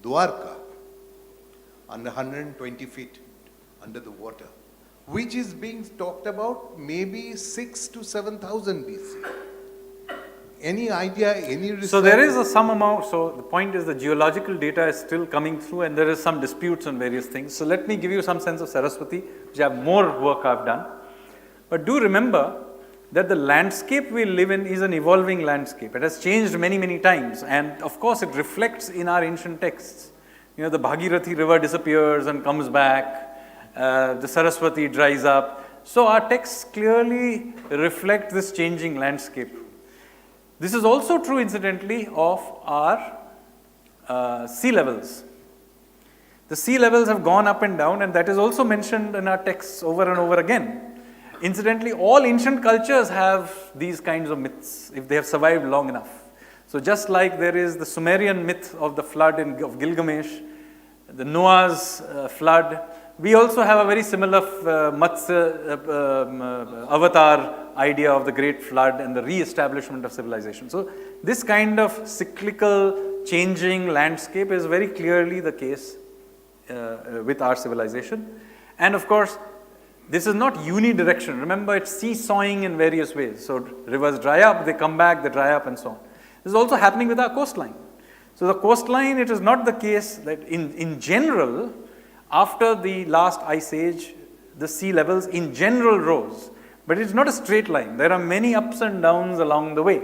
[SPEAKER 6] Dwarka under 120 feet under the water, which is being talked about maybe 6 to 7000 BC. Any idea, any research?
[SPEAKER 4] So there is some amount, so the point is the geological data is still coming through and there is some disputes on various things. So let me give you some sense of Saraswati, which I have more work I've done. But do remember that the landscape we live in is an evolving landscape. It has changed many, many times, and of course it reflects in our ancient texts. You know, the Bhagirathi river disappears and comes back, the Saraswati dries up. So our texts clearly reflect this changing landscape. This is also true, incidentally, of our sea levels. The sea levels have gone up and down, and that is also mentioned in our texts over and over again. Incidentally, all ancient cultures have these kinds of myths, if they have survived long enough. So just like there is the Sumerian myth of the flood of Gilgamesh, the Noah's flood, we also have a very similar Matsya avatar idea of the great flood and the re-establishment of civilization. So this kind of cyclical changing landscape is very clearly the case with our civilization. And of course, this is not unidirectional. Remember, it's seesawing in various ways. So rivers dry up, they come back, they dry up, and so on. This is also happening with our coastline. So the coastline, it is not the case that in general, after the last ice age, the sea levels in general rose. But it's not a straight line. There are many ups and downs along the way.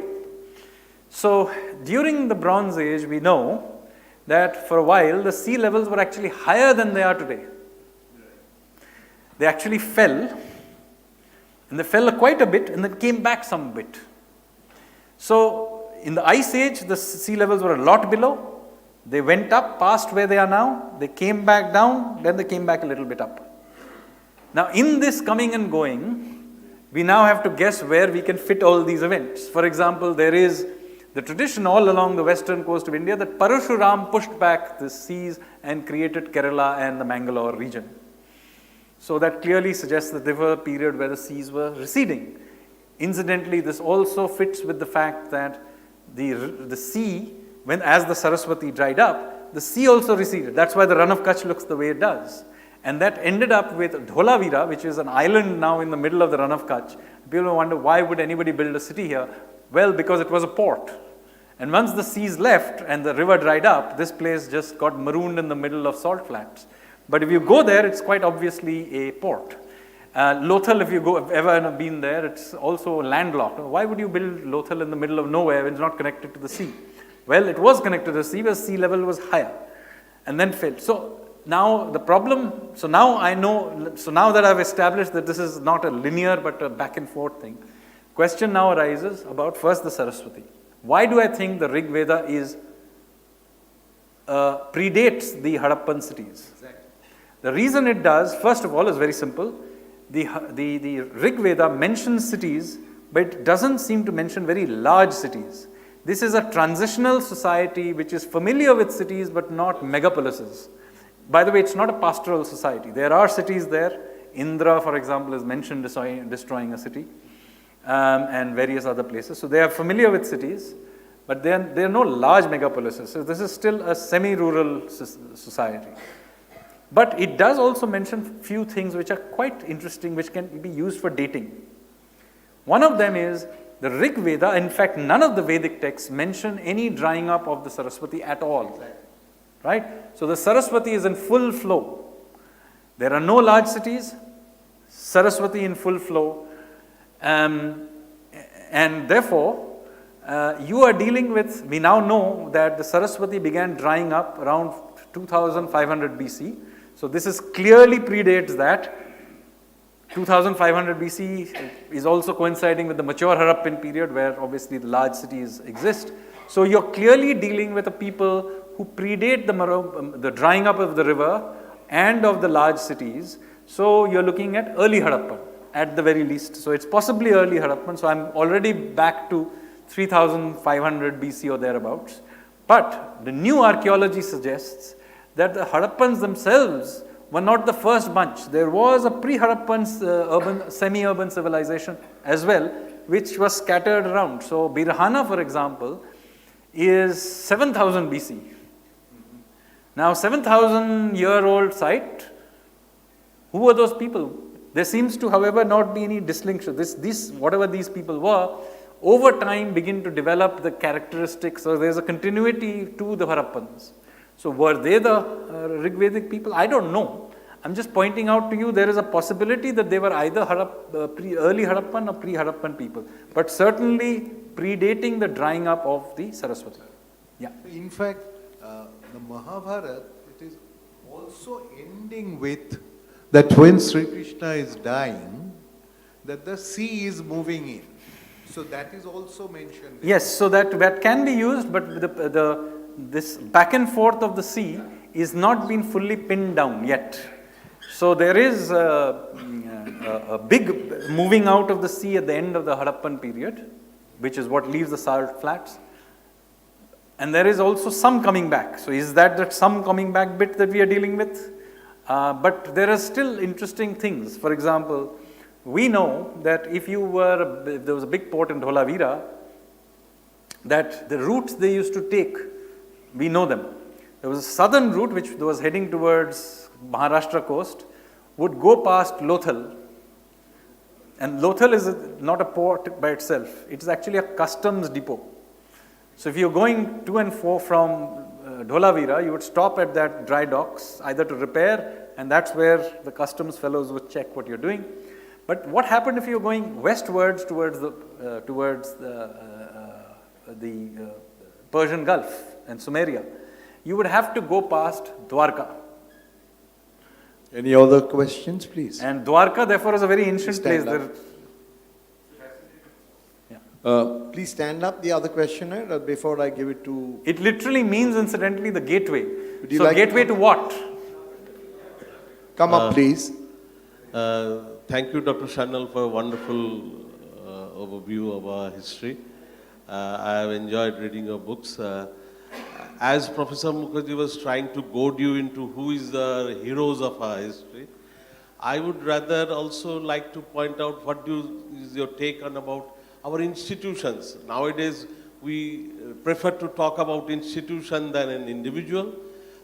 [SPEAKER 4] So during the Bronze Age, we know that for a while, the sea levels were actually higher than they are today. They actually fell, and they fell quite a bit, and then came back some bit. So in the Ice Age, the sea levels were a lot below. They went up past where they are now. They came back down, then they came back a little bit up. Now in this coming and going, we now have to guess where we can fit all these events. For example, there is the tradition all along the western coast of India that Parashuram pushed back the seas and created Kerala and the Mangalore region. So that clearly suggests that there was a period where the seas were receding. Incidentally, this also fits with the fact that the sea, as the Saraswati dried up, the sea also receded. That's why the Run of Kutch looks the way it does. And that ended up with Dholavira, which is an island now in the middle of the Run of Kutch. People wonder, why would anybody build a city here? Well, because it was a port. And once the seas left and the river dried up, this place just got marooned in the middle of salt flats. But if you go there, it's quite obviously a port. Lothal, if you have ever been there, it's also landlocked. Why would you build Lothal in the middle of nowhere when it's not connected to the sea? Well, it was connected to the sea, but sea level was higher and then fell. So now the problem, so now that I've established that this is not a linear but a back and forth thing, question now arises about first the Saraswati. Why do I think the Rig Veda predates the Harappan cities? Exactly. The reason it does, first of all, is very simple. The Rig Veda mentions cities, but it doesn't seem to mention very large cities. This is a transitional society which is familiar with cities but not megapolises. By the way, it's not a pastoral society. There are cities there. Indra, for example, is mentioned destroying a city, and various other places. So they are familiar with cities, but there are no large megapolises. So this is still a semi-rural society. But it does also mention few things which are quite interesting, which can be used for dating. One of them is The Rig Veda, in fact, none of the Vedic texts mention any drying up of the Saraswati at all. Right? So the Saraswati is in full flow. There are no large cities, Saraswati in full flow. And therefore, you are dealing with, we now know that the Saraswati began drying up around 2500 BC. So this is clearly predates that. 2500 BC is also coinciding with the mature Harappan period where obviously the large cities exist. So you're clearly dealing with a people who predate the drying up of the river and of the large cities. So you're looking at early Harappan at the very least. So it's possibly early Harappan. So I'm already back to 3500 BC or thereabouts. But the new archaeology suggests that the Harappans themselves were not the first bunch. There was a pre-Harappan urban, semi-urban civilization as well, which was scattered around. So Birhana, for example, is 7000 BC. Now 7,000-year-old site, who were those people? There seems to, however, not be any distinction. Whatever these people were, over time begin to develop the characteristics, so there's a continuity to the Harappans. So were they the Rigvedic people? I don't know. I'm just pointing out to you there is a possibility that they were either early Harappan or pre-Harappan people, but certainly predating the drying up of the Saraswati. Yeah.
[SPEAKER 6] In fact, the Mahabharata, it is also ending with that when Sri Krishna is dying, that the sea is moving in. So that is also mentioned.
[SPEAKER 4] Yes, so that can be used, but this back and forth of the sea is not been fully pinned down yet. So there is a big moving out of the sea at the end of the Harappan period, which is what leaves the salt flats. And there is also some coming back. So is that some coming back bit that we are dealing with? But there are still interesting things. For example, we know that if there was a big port in Dholavira, that the routes they used to take, we know them. There was a southern route which was heading towards Maharashtra coast, would go past Lothal. And Lothal is not a port by itself. It is actually a customs depot. So if you're going to and fro from Dholavira, you would stop at that dry docks, either to repair, and that's where the customs fellows would check what you're doing. But what happened if you're going westwards towards the Persian Gulf and Sumeria? You would have to go past Dwarka.
[SPEAKER 3] Any other questions, please?
[SPEAKER 4] And Dwarka, therefore, is a very ancient place.
[SPEAKER 3] Please stand up, the other questioner, before I give it to...
[SPEAKER 4] It literally means, incidentally, the gateway.
[SPEAKER 3] Would you
[SPEAKER 4] So
[SPEAKER 3] like
[SPEAKER 4] gateway to what?
[SPEAKER 3] Come up, please.
[SPEAKER 7] Thank you, Dr. Sanyal, for a wonderful overview of our history. I have enjoyed reading your books. As Professor Mukherjee was trying to goad you into who is the heroes of our history, I would rather also like to point out what is your take on about our institutions. Nowadays, we prefer to talk about institution than an individual.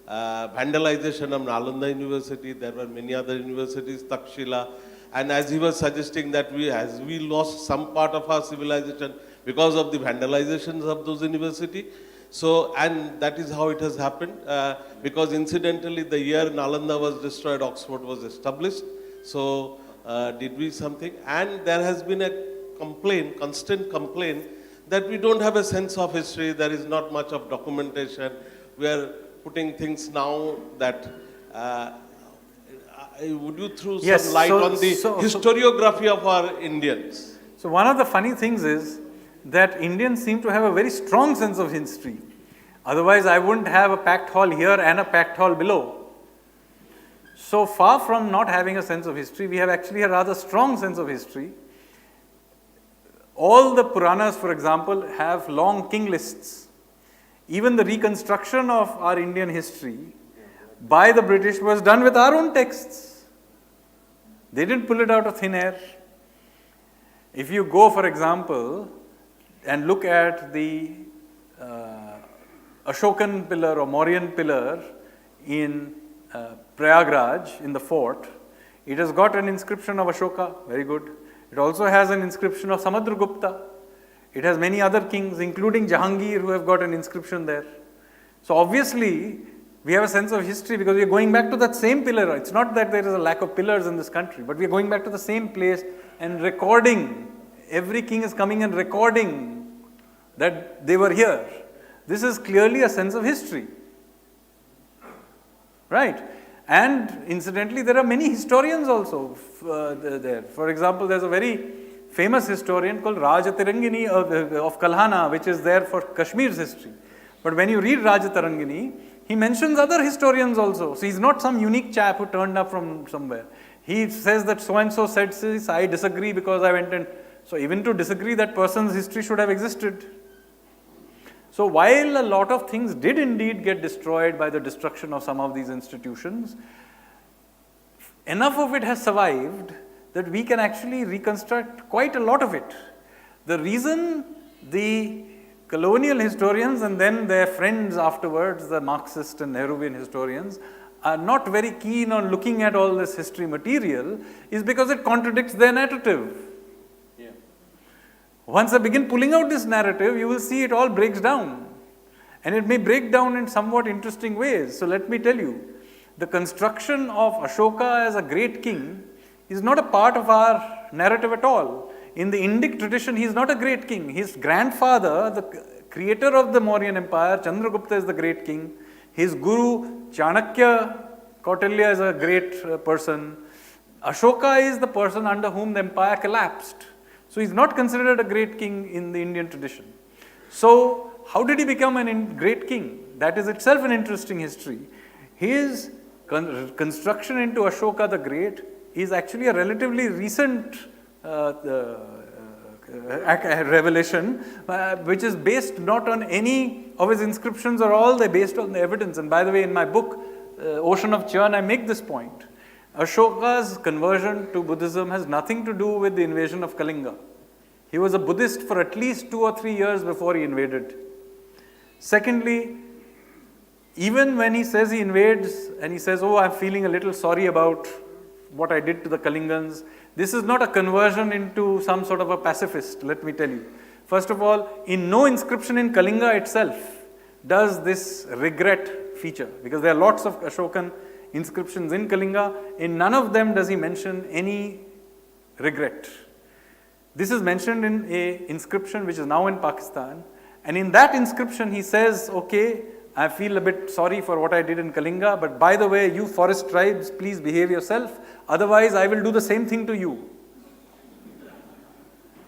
[SPEAKER 7] Vandalization of Nalanda University, there were many other universities, Takshila, and as he was suggesting that we lost some part of our civilization because of the vandalizations of those universities. So, and that is how it has happened, because incidentally the year Nalanda was destroyed, Oxford was established. So, did we something? And there has been a complaint, constant complaint, that we don't have a sense of history, there is not much of documentation. We are putting things now that, would you throw some light on the historiography of our Indians?
[SPEAKER 4] So one of the funny things is that Indians seem to have a very strong sense of history. Otherwise, I wouldn't have a packed hall here and a packed hall below. So far from not having a sense of history, we have actually a rather strong sense of history. All the Puranas, for example, have long king lists. Even the reconstruction of our Indian history by the British was done with our own texts. They didn't pull it out of thin air. If you go, for example, and look at the Ashokan pillar or Mauryan pillar in Prayagraj, in the fort, it has got an inscription of Ashoka, very good. It also has an inscription of Samudragupta. It has many other kings, including Jahangir, who have got an inscription there. So obviously, we have a sense of history because we are going back to that same pillar. It's not that there is a lack of pillars in this country, but we are going back to the same place and recording. Every king is coming and recording that they were here. This is clearly a sense of history. Right? And incidentally, there are many historians also there. For example, there's a very famous historian called Rajatarangini of Kalhana, which is there for Kashmir's history. But when you read Rajatarangini, he mentions other historians also. So he's not some unique chap who turned up from somewhere. He says that so-and-so said this, I disagree because I went and... So even to disagree, that person's history should have existed. So while a lot of things did indeed get destroyed by the destruction of some of these institutions, enough of it has survived that we can actually reconstruct quite a lot of it. The reason the colonial historians and then their friends afterwards, the Marxist and Nehruvian historians, are not very keen on looking at all this history material is because it contradicts their narrative. Yeah. Once I begin pulling out this narrative, you will see it all breaks down. And it may break down in somewhat interesting ways. So let me tell you, the construction of Ashoka as a great king is not a part of our narrative at all. In the Indic tradition, he is not a great king. His grandfather, the creator of the Mauryan Empire, Chandragupta, is the great king. His guru, Chanakya, Kautilya, is a great person. Ashoka is the person under whom the empire collapsed. So he is not considered a great king in the Indian tradition. So how did he become a great king? That is itself an interesting history. His construction into Ashoka the Great is actually a relatively recent revelation, which is based not on any of his inscriptions or all, they're based on the evidence. And by the way, in my book, Ocean of Churn, I make this point. Ashoka's conversion to Buddhism has nothing to do with the invasion of Kalinga. He was a Buddhist for at least 2 or 3 years before he invaded. Secondly, even when he says he invades and he says, oh, I'm feeling a little sorry about what I did to the Kalingans, this is not a conversion into some sort of a pacifist, let me tell you. First of all, in no inscription in Kalinga itself does this regret feature, because there are lots of Ashokan inscriptions in Kalinga. In none of them does he mention any regret. This is mentioned in an inscription which is now in Pakistan, and in that inscription he says, okay, I feel a bit sorry for what I did in Kalinga, but by the way, you forest tribes, please behave yourself, otherwise I will do the same thing to you.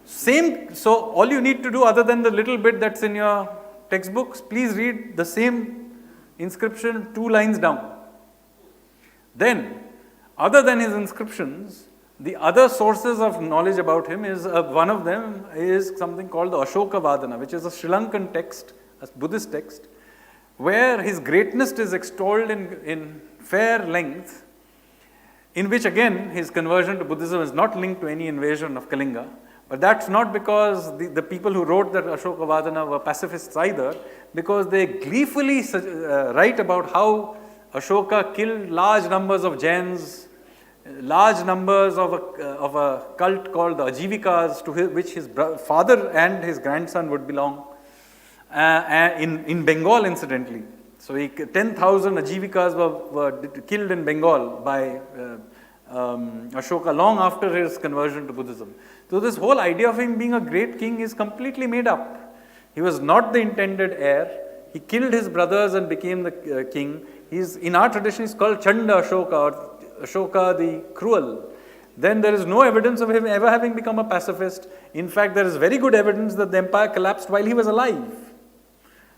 [SPEAKER 4] So all you need to do, other than the little bit that's in your textbooks, please read the same inscription 2 lines down. Then, other than his inscriptions, the other sources of knowledge about him is, one of them is something called the Ashoka Vadana, which is a Sri Lankan text, a Buddhist text, where his greatness is extolled in fair length, in which again his conversion to Buddhism is not linked to any invasion of Kalinga. But that's not because the people who wrote that Ashoka Vadana were pacifists either, because they gleefully write about how Ashoka killed large numbers of Jains, large numbers of a cult called the Ajivikas, to which his father and his grandson would belong. In Bengal, incidentally. So 10,000 Ajivikas were killed in Bengal by Ashoka long after his conversion to Buddhism. So this whole idea of him being a great king is completely made up. He was not the intended heir. He killed his brothers and became the king. In our tradition, he's called Chanda Ashoka, or Ashoka the Cruel. Then there is no evidence of him ever having become a pacifist. In fact, there is very good evidence that the empire collapsed while he was alive.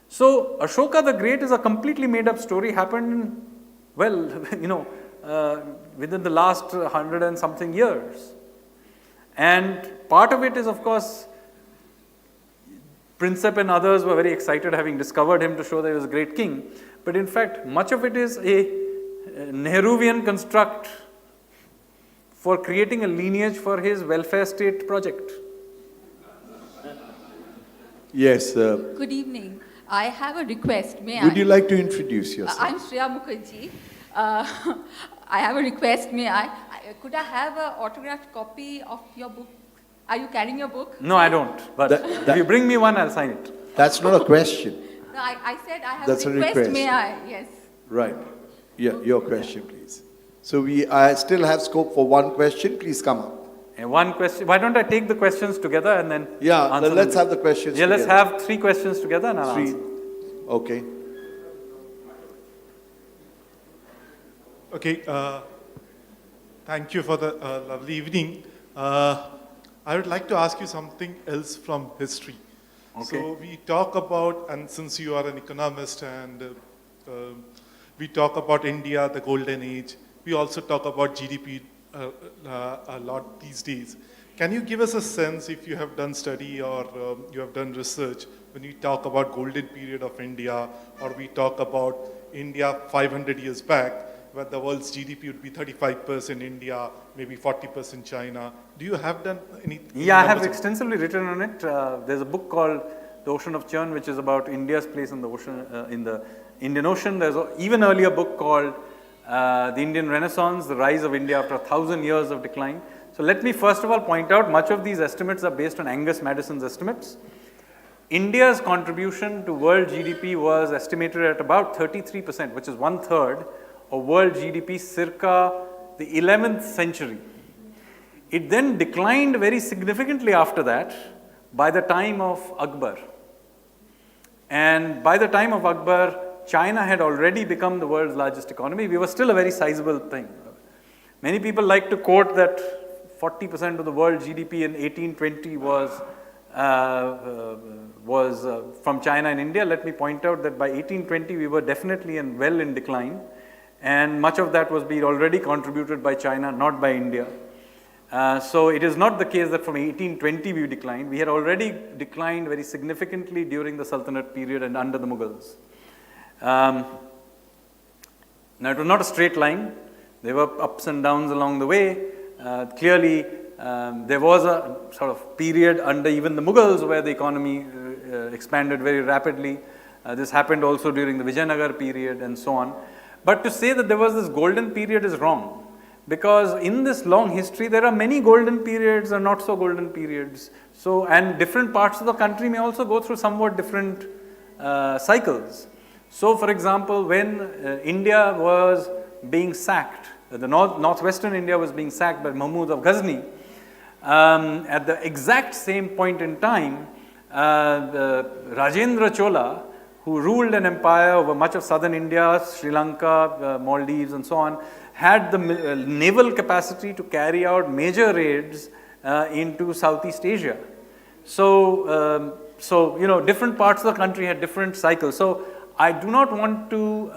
[SPEAKER 4] So, Ashoka the Great is a completely made up story, happened, well, within the last 100 and something years. And part of it is, of course, Princep and others were very excited having discovered him to show that he was a great king. But in fact, much of it is a Nehruvian construct for creating a lineage for his welfare state project.
[SPEAKER 3] Yes.
[SPEAKER 8] Good evening. I have a request.
[SPEAKER 3] Would you like to introduce yourself?
[SPEAKER 8] I'm Shreya Mukherjee. I have a request. Could I have an autographed copy of your book? Are you carrying your book?
[SPEAKER 4] No, I don't. But if you bring me one, I'll sign it.
[SPEAKER 3] That's not a question.
[SPEAKER 8] No, I said I have
[SPEAKER 3] That's
[SPEAKER 8] a
[SPEAKER 3] a
[SPEAKER 8] request.
[SPEAKER 3] request.
[SPEAKER 8] May I? Yes.
[SPEAKER 3] Right. Yeah, your question, please. So I still have scope for one question. Please come up.
[SPEAKER 4] And one question. Why don't I take the questions together and then
[SPEAKER 3] Yeah,
[SPEAKER 4] answer
[SPEAKER 3] let's
[SPEAKER 4] them?
[SPEAKER 3] have the questions
[SPEAKER 4] Yeah, let's
[SPEAKER 3] together.
[SPEAKER 4] have 3 questions together and I'll
[SPEAKER 3] Three.
[SPEAKER 4] answer.
[SPEAKER 3] Okay.
[SPEAKER 9] Okay, thank you for the lovely evening. I would like to ask you something else from history.
[SPEAKER 4] Okay.
[SPEAKER 9] So we talk about, and since you are an economist and we talk about India, the golden age, we also talk about GDP a lot these days. Can you give us a sense, if you have done study or you have done research, when we talk about golden period of India, or we talk about India 500 years back, where the world's GDP would be 35% India, maybe 40% China. Do you have done any?
[SPEAKER 4] Yeah, I have extensively written on it. There's a book called The Ocean of Churn, which is about India's place in the ocean, in the Indian Ocean. There's an even earlier book called The Indian Renaissance, The Rise of India After 1,000 Years of Decline. So let me first of all point out, much of these estimates are based on Angus Madison's estimates. India's contribution to world GDP was estimated at about 33%, which is 1/3 of world GDP circa the 11th century. It then declined very significantly after that by the time of Akbar. And by the time of Akbar, China had already become the world's largest economy. We were still a very sizable thing. Many people like to quote that 40% of the world GDP in 1820 was from China and India. Let me point out that by 1820 we were definitely and well in decline, and much of that was being already contributed by China, not by India. So it is not the case that from 1820 we declined. We had already declined very significantly during the Sultanate period and under the Mughals. Now it was not a straight line. There were ups and downs along the way. Clearly, there was a sort of period under even the Mughals where the economy expanded very rapidly. This happened also during the Vijayanagar period and so on. But to say that there was this golden period is wrong, because in this long history there are many golden periods and not so golden periods. So, and different parts of the country may also go through somewhat different cycles. So, for example, when India was being sacked, the northwestern India was being sacked by Mahmud of Ghazni, at the exact same point in time, Rajendra Chola, who ruled an empire over much of southern India, Sri Lanka, Maldives and so on, had the naval capacity to carry out major raids into Southeast Asia. So, you know, different parts of the country had different cycles. So, I do not want to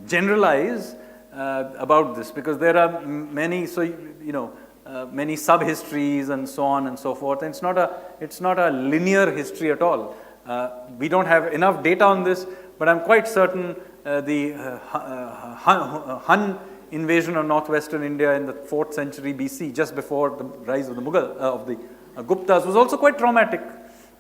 [SPEAKER 4] generalize about this, because there are many, many sub-histories and so on and so forth. And it's not a linear history at all. We don't have enough data on this, but I'm quite certain the Han invasion of northwestern India in the 4th century BC, just before the rise of the Mughal, of the Guptas, was also quite traumatic,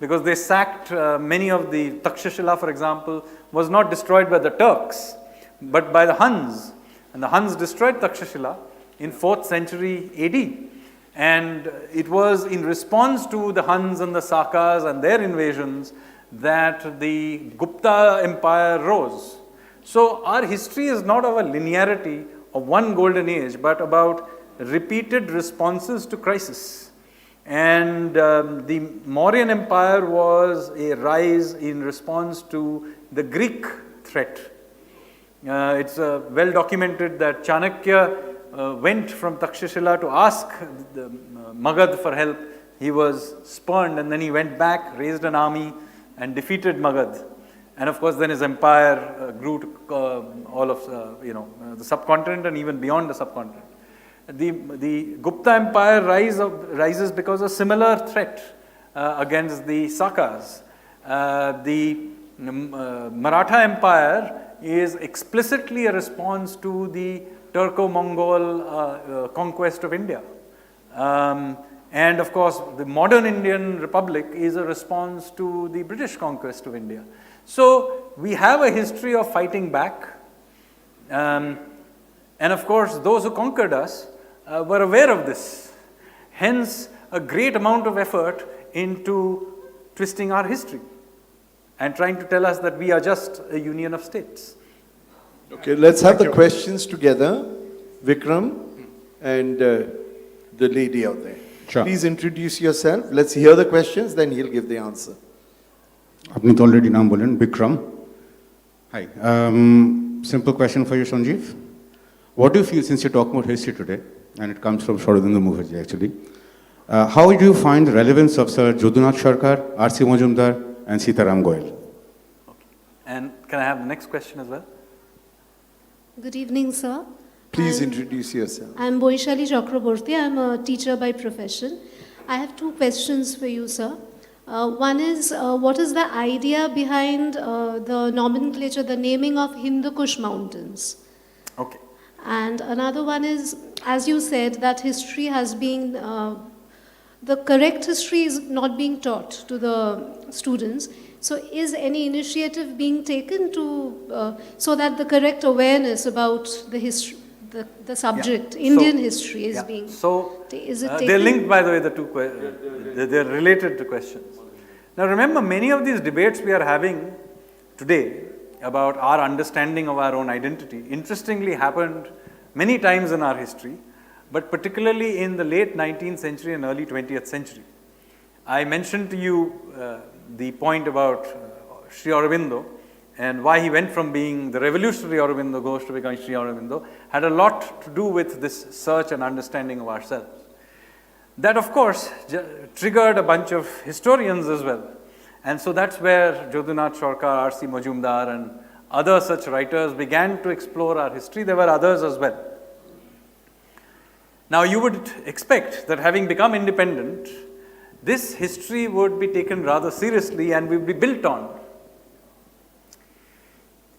[SPEAKER 4] because they sacked many of the Takshashila, for example, was not destroyed by the Turks, but by the Huns. And the Huns destroyed Takshashila in 4th century AD. And it was in response to the Huns and the Sakas and their invasions that the Gupta Empire rose. So our history is not of a linearity of one golden age, but about repeated responses to crisis. And the Mauryan Empire was a rise in response to the Greek threat. It's well documented that Chanakya went from Takshashila to ask the Magad for help. He was spurned, and then he went back, raised an army, and defeated Magad. And of course, then his empire grew to all of the subcontinent and even beyond the subcontinent. The Gupta Empire rises because of a similar threat against the Sakas. The Maratha Empire is explicitly a response to the Turco-Mongol conquest of India. And of course, the modern Indian Republic is a response to the British conquest of India. So, we have a history of fighting back. And of course, those who conquered us were aware of this. Hence, a great amount of effort into twisting our history and trying to tell us that we are just a union of states.
[SPEAKER 3] Okay, let's have the questions together. Vikram and the lady out there.
[SPEAKER 10] Sure.
[SPEAKER 3] Please introduce yourself. Let's hear the questions, then he'll give the answer.
[SPEAKER 10] आपने तो already नाम बोले ना, Bikram. Hi. Simple question for you, Sanjeev. What do you feel, since you're talking about history today, and it comes from Shorodinda Mukherjee actually, how do you find the relevance of Sir Jodhunath Sarkar, R.C. Majumdar, and Sitaram Goyal?
[SPEAKER 4] Okay. And can I have the next question as well?
[SPEAKER 11] Good evening, sir.
[SPEAKER 3] Please introduce yourself.
[SPEAKER 11] I'm Boishali Chakraborty. I'm a teacher by profession. I have two questions for you, sir. One is, what is the idea behind the nomenclature, the naming of Hindu Kush mountains?
[SPEAKER 4] Okay.
[SPEAKER 11] And another one is, as you said, that history has been, the correct history is not being taught to the students. So is any initiative being taken to, so that the correct awareness about the history, the subject,
[SPEAKER 4] Yeah.
[SPEAKER 11] Indian history is being, is it taken?
[SPEAKER 4] They're linked, by the way, the two they're related to questions. Now remember, many of these debates we are having today about our understanding of our own identity, interestingly happened many times in our history, but particularly in the late 19th century and early 20th century. I mentioned to you the point about Sri Aurobindo and why he went from being the revolutionary Aurobindo Ghosh to becoming Sri Aurobindo had a lot to do with this search and understanding of ourselves. That, of course, triggered a bunch of historians as well. And so that's where Jodhunath Sarkar, R.C. Majumdar and other such writers began to explore our history. There were others as well. Now you would expect that having become independent, this history would be taken rather seriously and would be built on.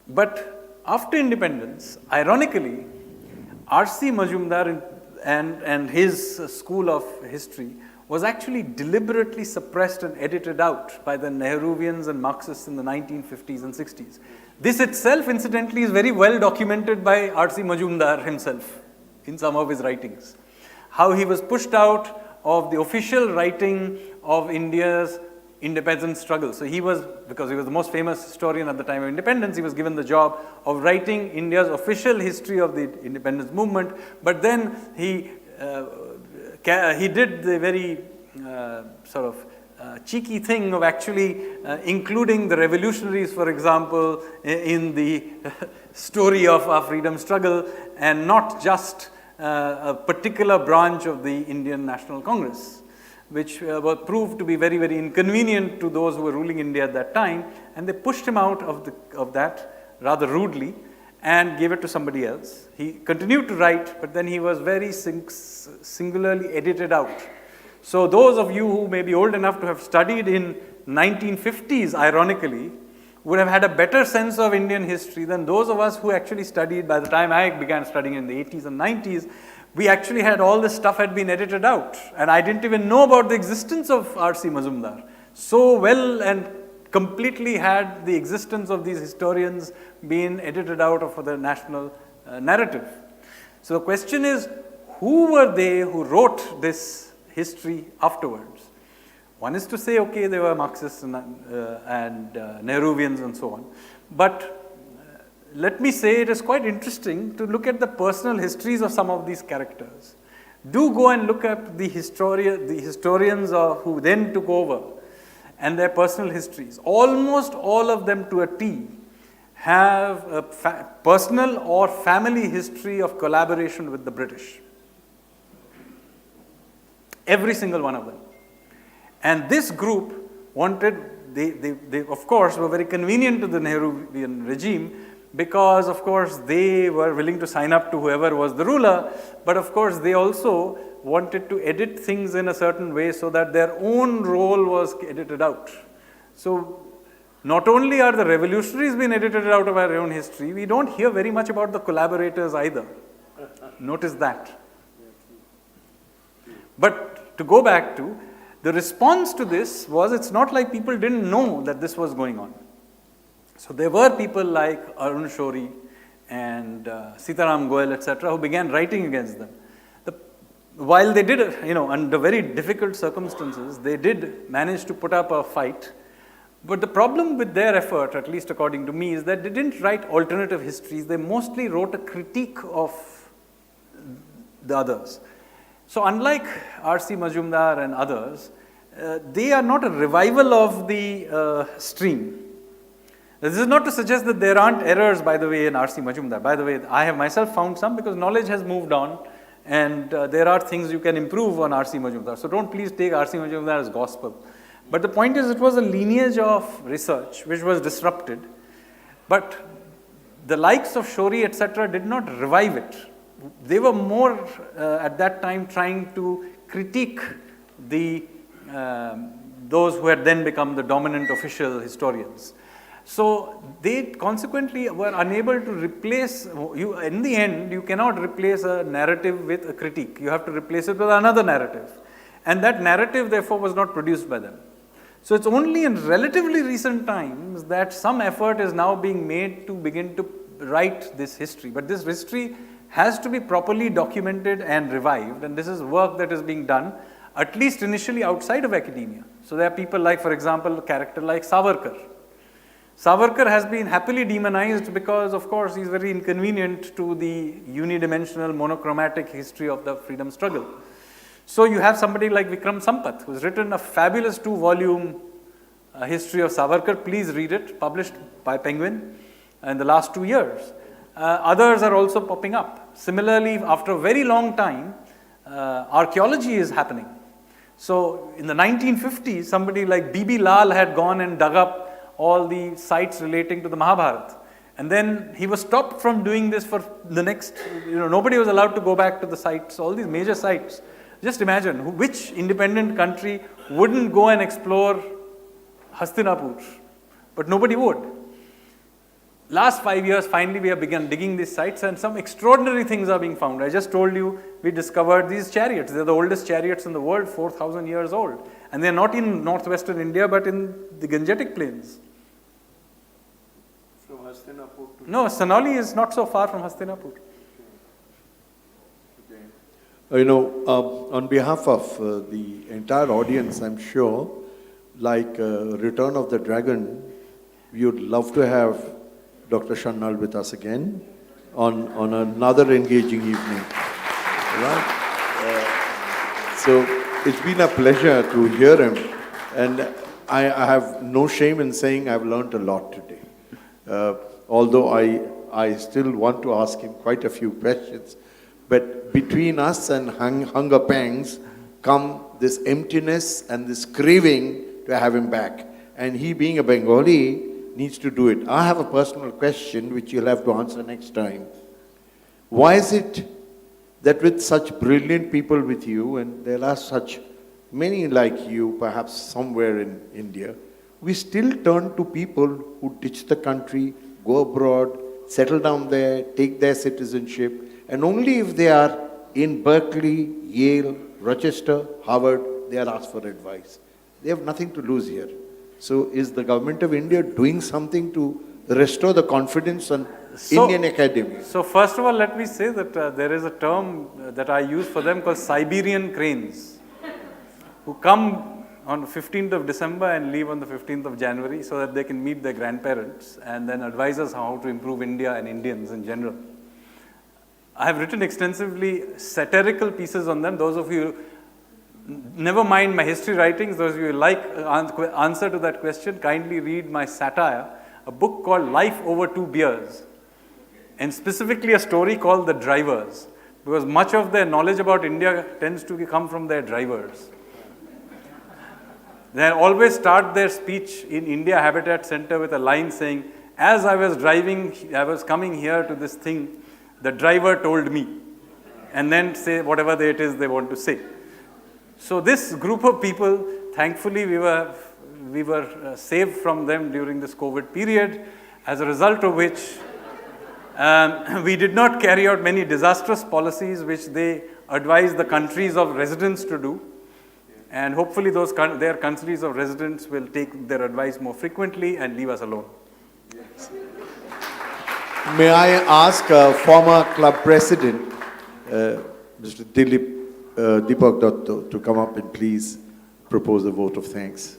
[SPEAKER 4] But after independence, ironically, R.C. Majumdar and his school of history was actually deliberately suppressed and edited out by the Nehruvians and Marxists in the 1950s and 60s. This itself, incidentally, is very well documented by R.C. Majumdar himself in some of his writings. How he was pushed out of the official writing of India's independence struggle. So he was, because he was the most famous historian at the time of independence, he was given the job of writing India's official history of the independence movement, but then he did the very cheeky thing of actually including the revolutionaries, for example, in the story of our freedom struggle, and not just a particular branch of the Indian National Congress, which proved to be very, very inconvenient to those who were ruling India at that time, and they pushed him out of that rather rudely and gave it to somebody else. He continued to write, but then he was very singularly edited out. So those of you who may be old enough to have studied in 1950s, ironically, would have had a better sense of Indian history than those of us who actually studied by the time I began studying in the 80s and 90s. We actually had all this stuff had been edited out, and I didn't even know about the existence of R.C. Majumdar. So well and completely had the existence of these historians been edited out of the national narrative. So the question is, who were they who wrote this history afterwards? One is to say, okay, they were Marxists and Nehruvians and so on. But let me say it is quite interesting to look at the personal histories of some of these characters. Do go and look at the historians who then took over and their personal histories. Almost all of them to a T have a personal or family history of collaboration with the British. Every single one of them. And this group wanted, they of course were very convenient to the Nehruvian regime, because of course they were willing to sign up to whoever was the ruler, but of course they also wanted to edit things in a certain way so that their own role was edited out. So not only are the revolutionaries being edited out of our own history, we don't hear very much about the collaborators either. Notice that. But to go back to, the response to this was, it's not like people didn't know that this was going on. So there were people like Arun Shourie and Sitaram Goyal, etc., who began writing against them. while they did, under very difficult circumstances, they did manage to put up a fight. But the problem with their effort, at least according to me, is that they didn't write alternative histories. They mostly wrote a critique of the others. So unlike R.C. Majumdar and others, they are not a revival of the stream. This is not to suggest that there aren't errors, by the way, in R.C. Majumdar. By the way, I have myself found some because knowledge has moved on and there are things you can improve on R.C. Majumdar. So don't please take R.C. Majumdar as gospel. But the point is, it was a lineage of research which was disrupted. But the likes of Shori, etc., did not revive it. They were more at that time trying to critique those who had then become the dominant official historians. So they consequently were unable to replace, in the end, you cannot replace a narrative with a critique. You have to replace it with another narrative. And that narrative, therefore, was not produced by them. So it's only in relatively recent times that some effort is now being made to begin to write this history. But this history has to be properly documented and revived, and this is work that is being done, at least initially outside of academia. So there are people like, for example, a character like Savarkar. Savarkar has been happily demonized because, of course, he's very inconvenient to the unidimensional, monochromatic history of the freedom struggle. So you have somebody like Vikram Sampath, who's written a fabulous 2-volume history of Savarkar. Please read it, published by Penguin in the last 2 years. Others are also popping up. Similarly, after a very long time, archaeology is happening. So in the 1950s, somebody like B.B. Lal had gone and dug up all the sites relating to the Mahabharata. And then he was stopped from doing this for the next, nobody was allowed to go back to the sites, all these major sites. Just imagine, which independent country wouldn't go and explore Hastinapur? But nobody would. Last 5 years, finally, we have begun digging these sites and some extraordinary things are being found. I just told you, we discovered these chariots. They're the oldest chariots in the world, 4,000 years old. And they're not in northwestern India, but in the Gangetic plains.
[SPEAKER 3] From Hastinapur to...
[SPEAKER 4] No, Sanoli is not so far from Hastinapur.
[SPEAKER 3] On behalf of the entire audience, I'm sure, like Return of the Dragon, we would love to have Dr. Sanyal with us again on another engaging evening. Right? So it's been a pleasure to hear him, and I have no shame in saying I've learned a lot today. Although I still want to ask him quite a few questions, but between us and hunger pangs come this emptiness and this craving to have him back. And he, being a Bengali, needs to do it. I have a personal question which you'll have to answer next time. Why is it that with such brilliant people with you, and there are such many like you, perhaps somewhere in India, we still turn to people who ditch the country, go abroad, settle down there, take their citizenship, and only if they are in Berkeley, Yale, Rochester, Harvard, they are asked for advice. They have nothing to lose here. So is the government of India doing something to restore the confidence on Indian academia?
[SPEAKER 4] So first of all, let me say that there is a term that I use for them called Siberian cranes, who come on the 15th of December and leave on the 15th of January so that they can meet their grandparents and then advise us how to improve India and Indians in general. I have written extensively satirical pieces on them. Those of you, never mind my history writings, those of you who like answer to that question, kindly read my satire, a book called Life Over 2 Beers, and specifically a story called The Drivers, because much of their knowledge about India tends to come from their drivers. They always start their speech in India Habitat Center with a line saying, as I was driving, I was coming here to this thing, the driver told me, and then say whatever it is they want to say. So this group of people, thankfully we were saved from them during this COVID period, as a result of which we did not carry out many disastrous policies which they advised the countries of residence to do. And hopefully their countries of residence will take their advice more frequently and leave us alone.
[SPEAKER 3] Yes. May I ask former club president, Mr. Dilip Deepak Datta to come up and please propose a vote of thanks.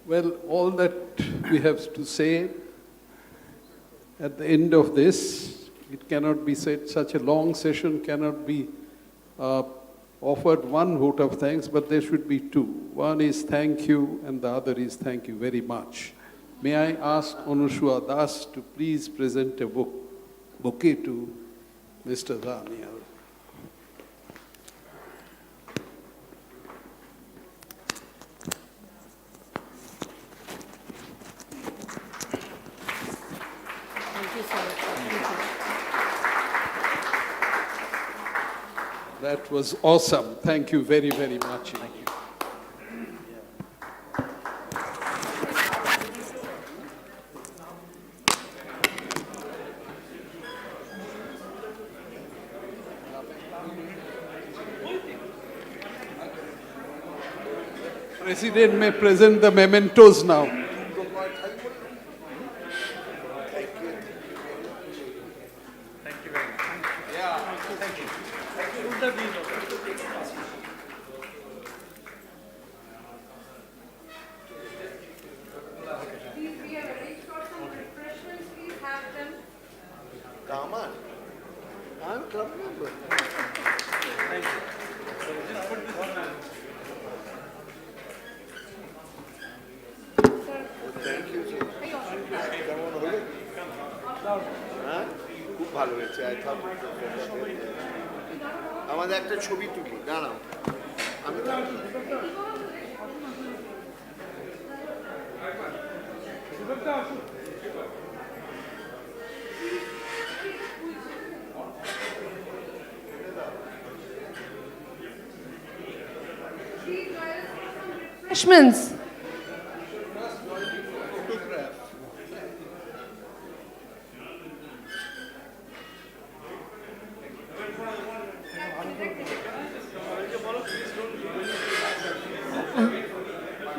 [SPEAKER 12] Well, all that we have to say at the end of this, it cannot be said, such a long session cannot be offered one vote of thanks, but there should be two. One is thank you and the other is thank you very much. May I ask Anushwa Das to please present a bouquet to Mr. Sanyal. That was awesome. Thank you very, very much. Thank you. President may present the mementos now.
[SPEAKER 3] I'm a club member.
[SPEAKER 12] Thank you.
[SPEAKER 3] Thank you, sir. কেমন হলো? হ্যাঁ খুব ভালো হয়েছে। আমাদের একটা ছবি তুলি, দাঁড়াও আমি
[SPEAKER 2] Refreshments.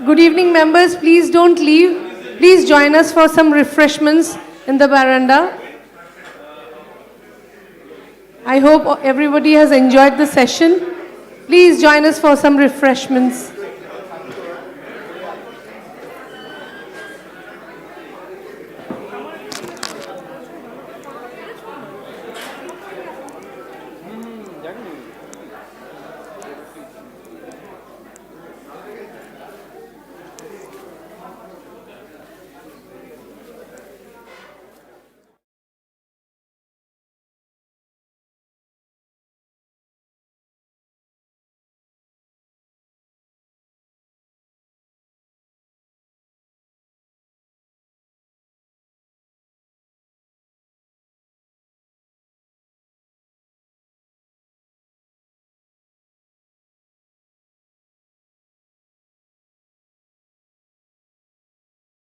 [SPEAKER 2] Good evening, members. Please don't leave. Please join us for some refreshments in the veranda. I hope everybody has enjoyed the session. Please join us for some refreshments.